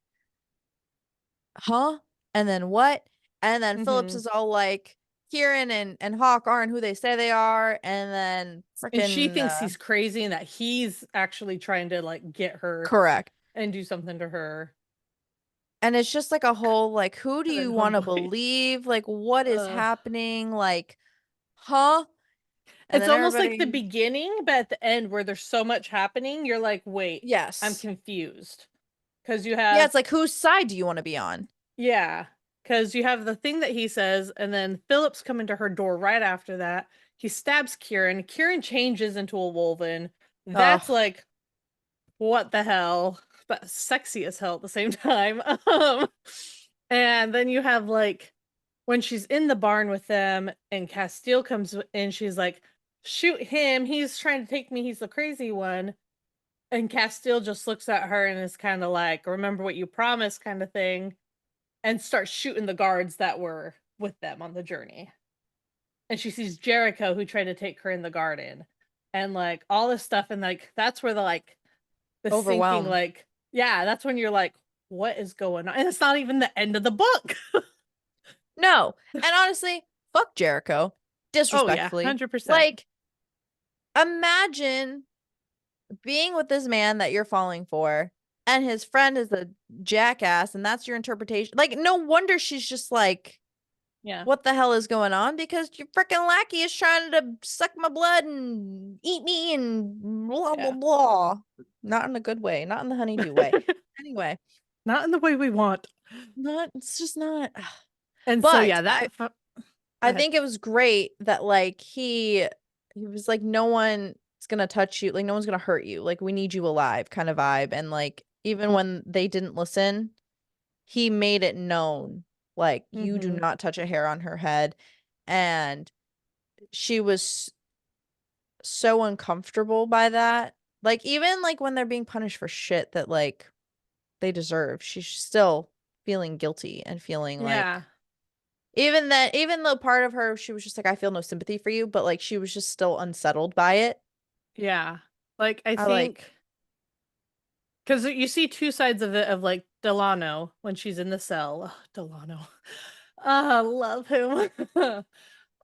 "Huh? And then what?" And then Phillips Mhm. is all like, "Kieran and Hawk aren't who they say they are," and then And she freaking, thinks he's crazy and that he's actually trying to, like, get her correct. and do something to her. And it's just like a whole, like, who do And then you wanna homeboy. believe? Like, what is Ugh. happening? Like, huh? And It's then almost like the everybody, beginning, but at the end where there's so much happening, you're like, "Wait, I'm yes. confused. Because you Yeah, have it's like, whose side do you wanna be on? yeah, because you have the thing that he says, and then Phillips coming to her door right after that. He stabs Kieran. Kieran changes into a Wolven. That's Ugh. like, what the hell? But sexy as hell at the same time. And then you have like when she's in the barn with them and Castile comes in, she's like, shoot him. He's trying to take me. He's the crazy one. And Castile just looks at her and is kind of like, remember what you promised, kind of thing, and starts shooting the guards that were with them on the journey. And she sees Jericho who tried to take her in the garden and like all this stuff. And like, that's where the sinking, Overwhelmed. like, yeah, that's when you're like, what is going on? And it's not even the end of the book. No, and honestly, fuck Jericho, Oh, yeah, disrespectfully. 100%. Like, imagine being with this man that you're falling for, and his friend is a jackass, and that's your interpretation. Like, no wonder she's just like, Yeah, "What the hell is going on?" Because your freaking lackey is trying to suck my blood and eat me and blah blah yeah. blah. Not in a good way, not in the honeydew way. Anyway, Not in the way we want. not it's just not. And so, But yeah, I go I ahead. think it was great that, like, he was like, "No one's gonna touch you, like, no one's gonna hurt you, like, we need you alive," kind of vibe, and, like, even when they didn't listen, he made it known, like, "You do Mhm. not touch a hair on her head," and she was so uncomfortable by that. Like, even, like, when they're being punished for shit that, like, they deserve, she's still feeling guilty and feeling Yeah, like, even though part of her, she was just like, "I feel no sympathy for you," but, like, she was just still unsettled by it. yeah. Like, I I like think because you see 2 sides of it of, like, Delano when she's in the cell. Ugh, Delano. Ah, love him.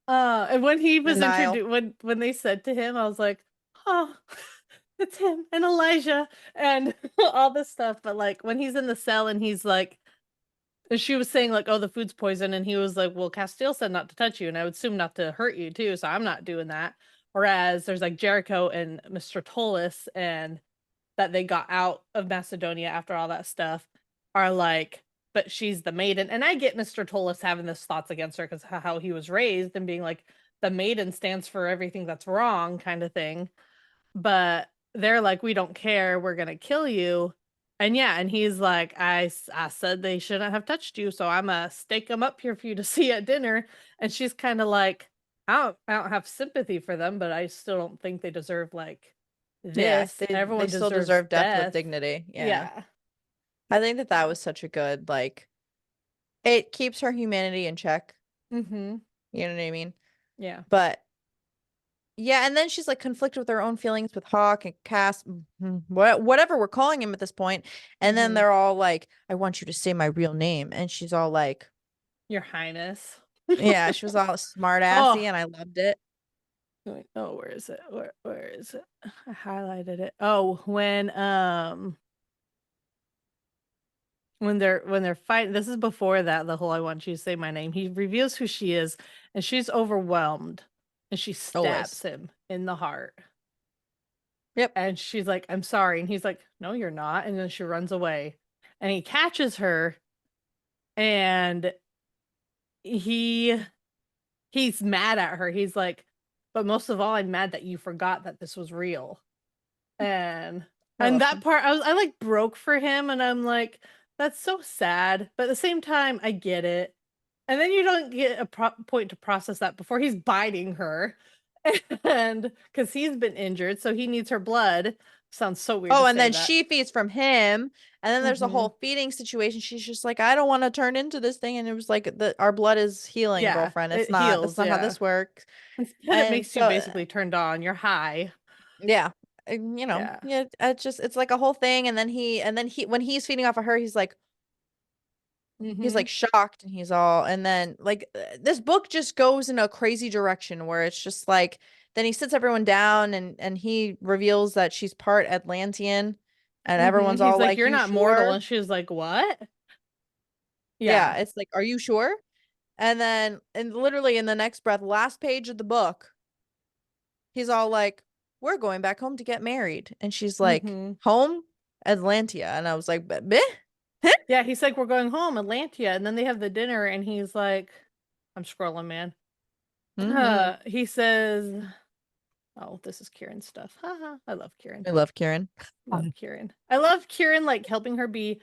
And when he was denial. introduced when they said to him, I was like, "Oh, it's him and Elijah," and all this stuff, but, like, when he's in the cell and he's like and she was saying, like, "Oh, the food's poison," and he was like, "Well, Castile said not to touch you, and I would assume not to hurt you too, so I'm not doing that." Whereas there's, like, Jericho and Mr. Tollus and that they got out of Macedonia after all that stuff are like, "But she's the maiden," and I get Mr. Tollus having this thoughts against her 'cause how he was raised and being like, "The maiden stands for everything that's wrong," kinda thing. But they're like, "We don't care, we're gonna kill you." And yeah, and he's like, I said they shouldn't have touched you, so Imma stake them up here for you to see at dinner." And she's kinda like, I don't have sympathy for them, but I still don't think they deserve, like, Yeah, This, they everyone still deserves deserve death with death. dignity. Yeah. Yeah. I think that that Yeah. was such a good, like, it keeps her humanity in check. Mm-hmm. You know what I mean? Yeah. But yeah, and then she's like conflicted with her own feelings with Hawk and Cass, whatever we're calling him at this point. And then Mm-hmm. they're all like, I want you to say my real name. And she's all like, Your Highness. yeah, she was all smart assy Oh, and I loved it. wait, oh, where is it? Where is it? I highlighted it. Oh, when they're fighting, this is before that, the whole I want you to say my name. He reveals who she is, and she's overwhelmed, and she Always. stabs him in the heart. Yep. And she's like, I'm sorry. And he's like, no, you're not. And then she runs away. And he catches her, and he he's mad at her. He's like, but most of all, I'm mad that you forgot that this was real. And I love that him. part I like broke for him, and I'm like, that's so sad, but at the same time I get it. And then you don't get a point to process that before he's biting her. And because he's been injured, so he needs her blood. Sounds so weird to Oh, and say then that. she feeds from him. And then there's a Hmm. whole feeding situation. She's just like, I don't want to turn into this thing. And it was like our blood is healing, Yeah, girlfriend. it That's heals. not how Yeah, this works. instead it And makes you so basically turned on. You're high. yeah. And, you know, Yeah. yeah, it's like a whole thing. And then he when he's feeding off of her, he's Hmm. like shocked and he's all and then like this book just goes in a crazy direction where it's just like then he sits everyone down and he reveals that she's part Atlantean and Hmm. everyone's He's all like, like, you're you not mortal, sure? and she's like, what? Yeah, Yeah. it's like, are you sure? And then and literally in the next breath, last page of the book, he's all like, we're going back home to get married. And she's like, Hmm. home? Atlantia. And I was like, "Bleh?" Yeah, he's like, we're going home, Atlantia. And then they have the dinner, and he's like, I'm scrolling, man. Mhm. He says, oh, this is Kieran's stuff. Haha. I love Kieran. I love Kieran. Love Kieran. I love Kieran, like, helping her be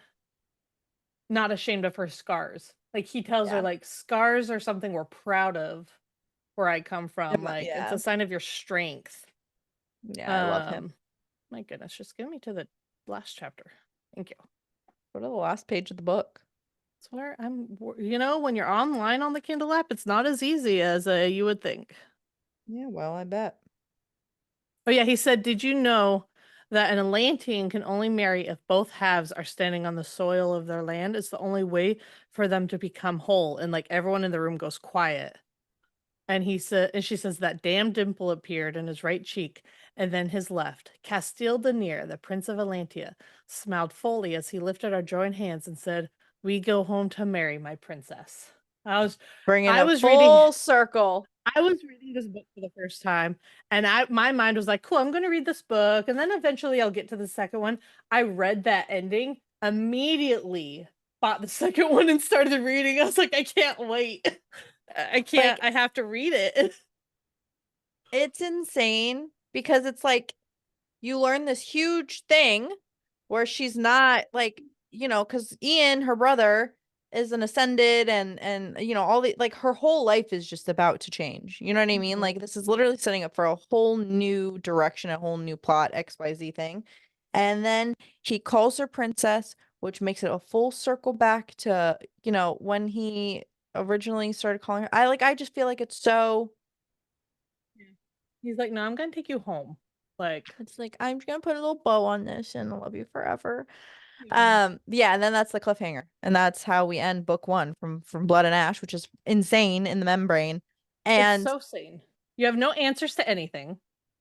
not ashamed of her scars. Like, he tells her, Yeah. like, scars are something we're proud of where I come from. Like, it's a Yeah. sign of your strength. Yeah, I love him. Um, my goodness, just give me to the last chapter. Thank you. Go to the last page of the book. That's where when you're online on the Kindle app, it's not as easy as you would think. Yeah, well, I bet. Oh yeah, he said, "Did you know that an Atlantean can only marry if both halves are standing on the soil of their land? It's the only way for them to become whole." And like everyone in the room goes quiet. And she says that damn dimple appeared in his right cheek, and then his left. Castile Denier, the Prince of Atlantia, smiled fully as he lifted our joined hands and said, "We go home to marry my princess." I was, Bringing I it was reading full circle. I was reading this book for the first time, and my mind was like, cool, I'm going to read this book, and then eventually I'll get to the second one. I read that ending, immediately bought the second one and started reading. I was like, I can't wait. I can't, Like, I have to read it. it's insane because it's like you learn this huge thing where she's not like, because Ian, her brother, is an ascended and all the like her whole life is just about to change. You know what I mean? Mhm. Like this is literally setting up for a whole new direction, a whole new plot, XYZ thing. And then he calls her princess, which makes it a full circle back to, when he originally started calling her. I just feel like it's so Yeah. He's like, no, I'm going to take you home. Like, it's like I'm just gonna put a little bow on this and I love you forever. yeah. Yeah, and then that's the cliffhanger. And that's how we end book one from Blood and Ash, which is insane in the membrane. It's And so sane. You have no answers to anything.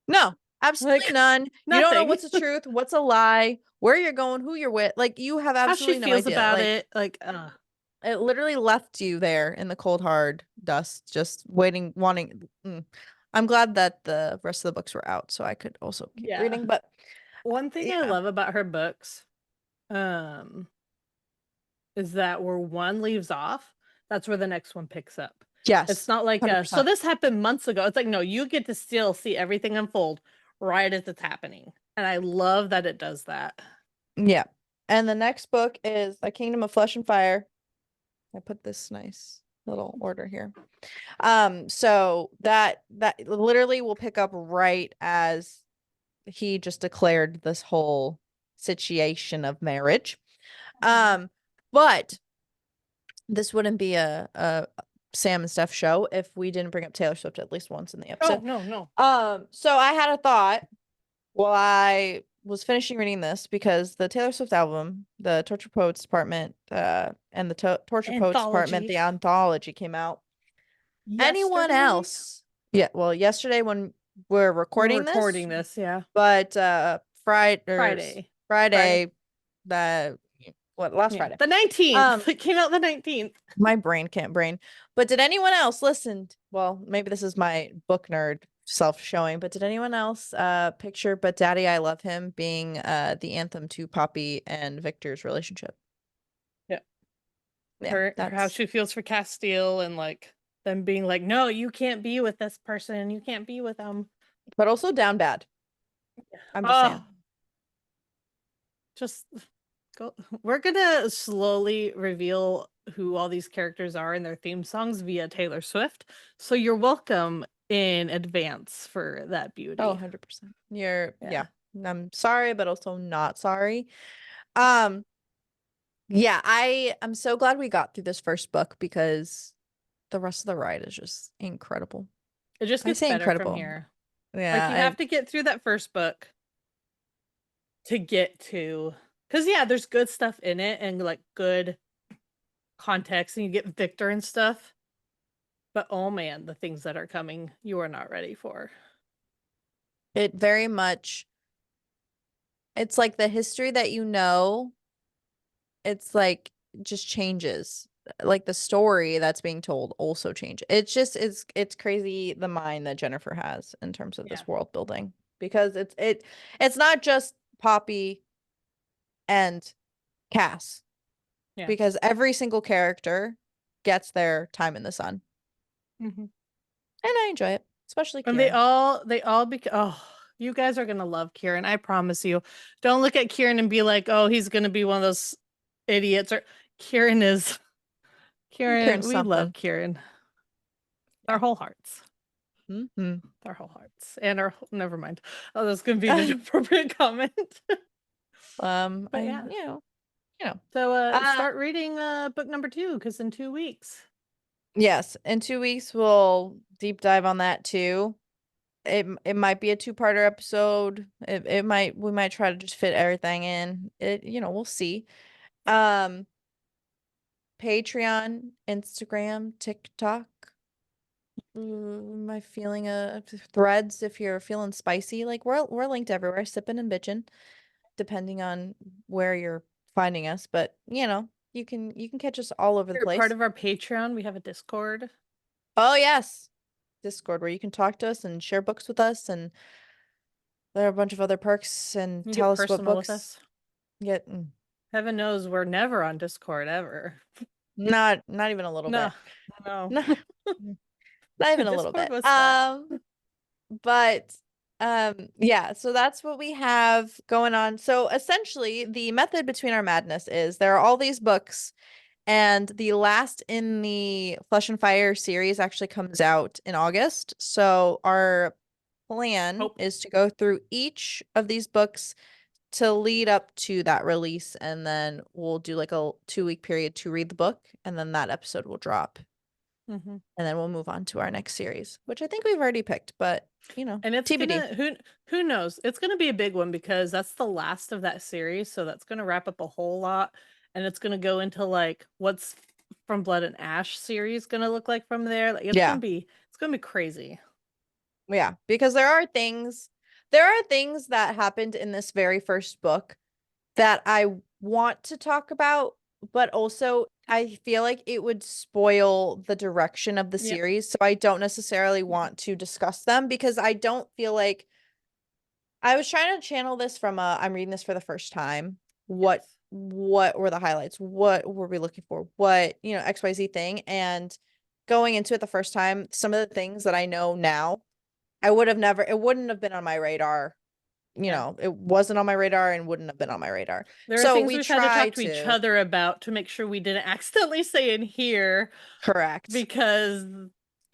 no, absolutely Like, none. You don't know nothing. what's the truth, what's a lie, where you're going, who you're with. Like you have How she absolutely no feels idea. about Like it. Like, it literally left you there in the cold hard dust, just waiting, wanting. I'm glad that the rest of the books were out so I could also keep yeah. reading. But One thing I yeah. love about her books, um, is that where one leaves off, that's where the next one picks up. It's Yes. not like, so 100%. this happened months ago. It's like, no, you get to still see everything unfold right as it's happening. And I love that it does that. Yeah. And the next book is A Kingdom of Flesh and Fire. I put this nice little order here. So that literally will pick up right as he just declared this whole situation of marriage. Mhm. But this wouldn't be a Sam and Steph show if we didn't bring up Taylor Swift at least once in the Oh, episode. no, no. So I had a thought while I was finishing reading this because the Taylor Swift album, the Torture Poets Department, and the Torture Poets Department, Anthology. the anthology came out. Anyone Yesterday? else? Yeah, well, yesterday when we're We're recording this, recording this, yeah. but Friday. Friday. Friday, the what last Yeah. Friday. The 19th. It came out the 19th. My brain can't brain. But did anyone else listen? Well, maybe this is my book nerd self showing, but did anyone else picture But Daddy I Love Him being the anthem to Poppy and Victor's relationship? Yeah. Yeah, Her how that's she feels for Castile and like them being like, no, you can't be with this person. You can't be with them. but also down bad. I'm just Oh, saying. just go. We're gonna slowly reveal who all these characters are in their theme songs via Taylor Swift. So you're welcome in advance for that Oh, beauty. 100%. You're Yeah. yeah. I'm sorry, but also not sorry. Um, yeah, I'm so glad we got through this first book because the rest of the ride is just incredible. It just I gets say better from incredible. here. Like Yeah, you have to get through that first book to get to, because yeah, there's good stuff in it and like good context, and you get Victor and stuff. But oh man, the things that are coming, you are not ready for. it very much it's like the history that you know, it's like just changes. Like the story that's being told also change. It's just it's crazy the mind that Jennifer has in terms of Yeah. this world building because it's not just Poppy and Cass Yeah. because every single character gets their time in the sun. Hmm. And I enjoy it, especially And Kieran. they all oh, you guys are gonna love Kieran. I promise you. Don't look at Kieran and be like, oh, he's gonna be one of those idiots. Or Kieran is Kieran. Kieran's We love something. Kieran. Our Yeah. whole hearts. Mm-hmm. Our whole hearts. And our never mind. Oh, that's gonna be an inappropriate comment. But I yeah. you know. So Uh start reading book number 2, because in 2 weeks. yes, in 2 weeks we'll deep dive on that too. It might be a two-parter episode. It might we might try to just fit everything in. We'll see. Um, Patreon, Instagram, TikTok. Am I feeling threads if you're feeling spicy? Like we're linked everywhere. Sippin' and Bitchin', depending on where you're finding us. But you can catch us all over the You're part place. of our Patreon. We have a Discord. Oh yes, Discord where you can talk to us and share books with us, and there are a bunch of other perks and You can tell get us what personal with books us. get. Heaven knows we're never on Discord ever. Not even a little No, bit. no. Not, not even a little Discord bit. was fun. But yeah, so that's what we have going on. So essentially the method between our madness is there are all these books, and the last in the Flesh and Fire series actually comes out in August. So our plan Hope. is to go through each of these books to lead up to that release, and then we'll do like a 2-week period to read the book, and then that episode will drop, Hmm. and then we'll move on to our next series, which I think we've already picked, but And it's TBD. gonna who knows? It's gonna be a big one because that's the last of that series, so that's gonna wrap up a whole lot, and it's gonna go into like what's from Blood and Ash series gonna look like from there. Like Yeah. it's gonna be crazy. Yeah, because there are things that happened in this very first book that I want to talk about, but also I feel like it would spoil the direction of the Yep. series, so I don't necessarily want to discuss them because I don't feel like I was trying to channel this from I'm reading this for the first time. What Yes. what were the highlights? What were we looking for? What, XYZ thing, and going into it the first time, some of the things that I know now I would have never, it wouldn't have been on my radar. Yeah. It wasn't on my radar and wouldn't have been on my radar. There are So things we we've had to try talk to each to other about to make sure we didn't accidentally say in here, correct. because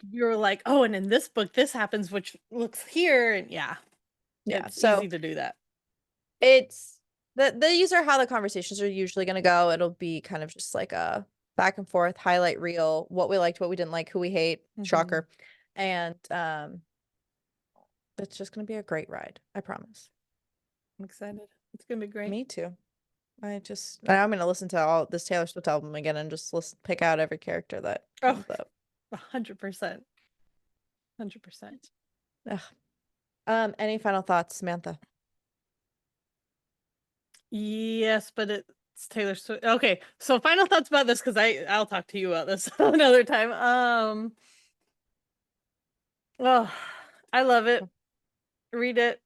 you were like, oh, and in this book this happens, which looks here, and yeah. Yeah, It's so easy to do that. it's these are how the conversations are usually going to go. It'll be kind of just like a back and forth highlight reel, what we liked, what we didn't like, who we hate, shocker. And it's just going to be a great ride, I promise. I'm excited. It's gonna be great. Me too. I'm going to listen to all this Taylor Swift album again and just pick out every character that comes up. 100%. 100%. Ugh. Any final thoughts, Samantha? Yes, but it's Taylor Swift. Okay, so final thoughts about this, because I'll talk to you about this another time. Oh, I love it. Read it.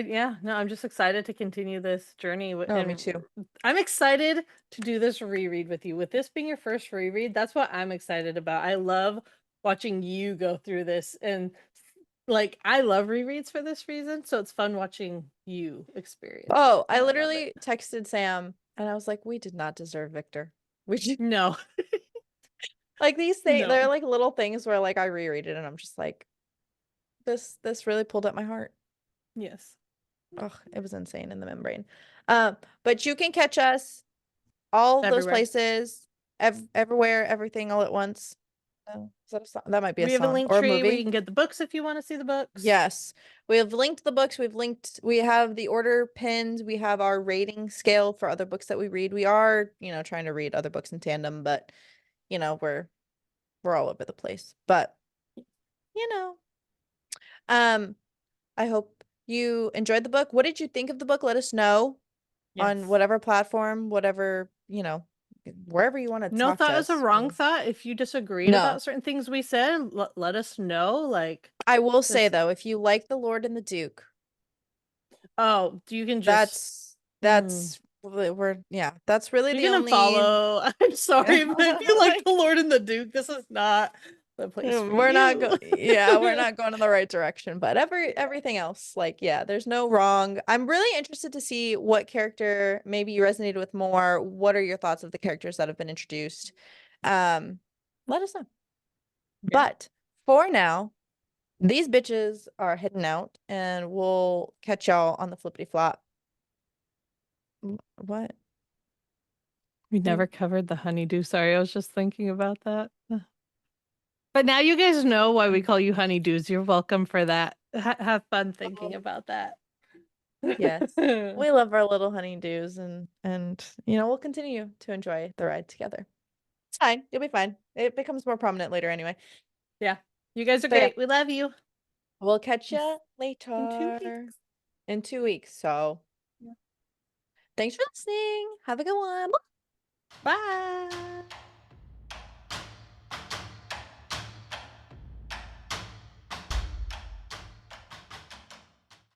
Yeah, no, I'm just excited to continue this journey. Oh, me too. I'm excited to do this reread with you. With this being your first reread, that's what I'm excited about. I love watching you go through this, and like I love rereads for this reason, so it's fun watching you experience Oh, it. I love literally it. texted Sam and I was like, we did not deserve Victor. We should No. like these things, they're No. like little things where like I reread it and I'm just like, this really pulled at my heart. Yes. Oh, it was insane in the membrane. But you can catch us all of those Everywhere. places, everywhere, everything all at once. Is that a song? That might be a We have a song link or a tree where you movie. can get the books if you want to see the books. Yes. We have linked the books. We have the order pinned. We have our rating scale for other books that we read. We are, trying to read other books in tandem, but we're all over the place. But, you know, um, I hope you enjoyed the book. What did you think of the book? Let us know on Yes. whatever platform, whatever, wherever you want to No talk to thought is a us. wrong thought. If you disagreed No. about certain things we said, let us know. Like I will say this. though, if you like The Lord and the Duke, Oh, you can just that's that's really you the can only unfollow. I'm sorry, but if you like the Lord and the Duke, this is not the place for we're not you. we're not going in the right direction, but everything else, like, yeah, there's no wrong. I'm really interested to see what character maybe you resonated with more. What are your thoughts of the characters that have been introduced? Let us know. Yeah. But for now, these bitches are heading out and we'll catch y'all on the flippity flop. What? We never covered the honeydew. Sorry, I was just thinking about that. But now you guys know why we call you honeydews. You're welcome for that. Have fun thinking about that. Yes. We love our little honeydews and we'll continue to enjoy the ride together. It's fine. You'll be fine. It becomes more prominent later anyway. Yeah. You guys are So yeah, great. We love you. we'll catch you In 2 later weeks. in 2 weeks. So Yeah. thanks for listening. Have a good one. Bye.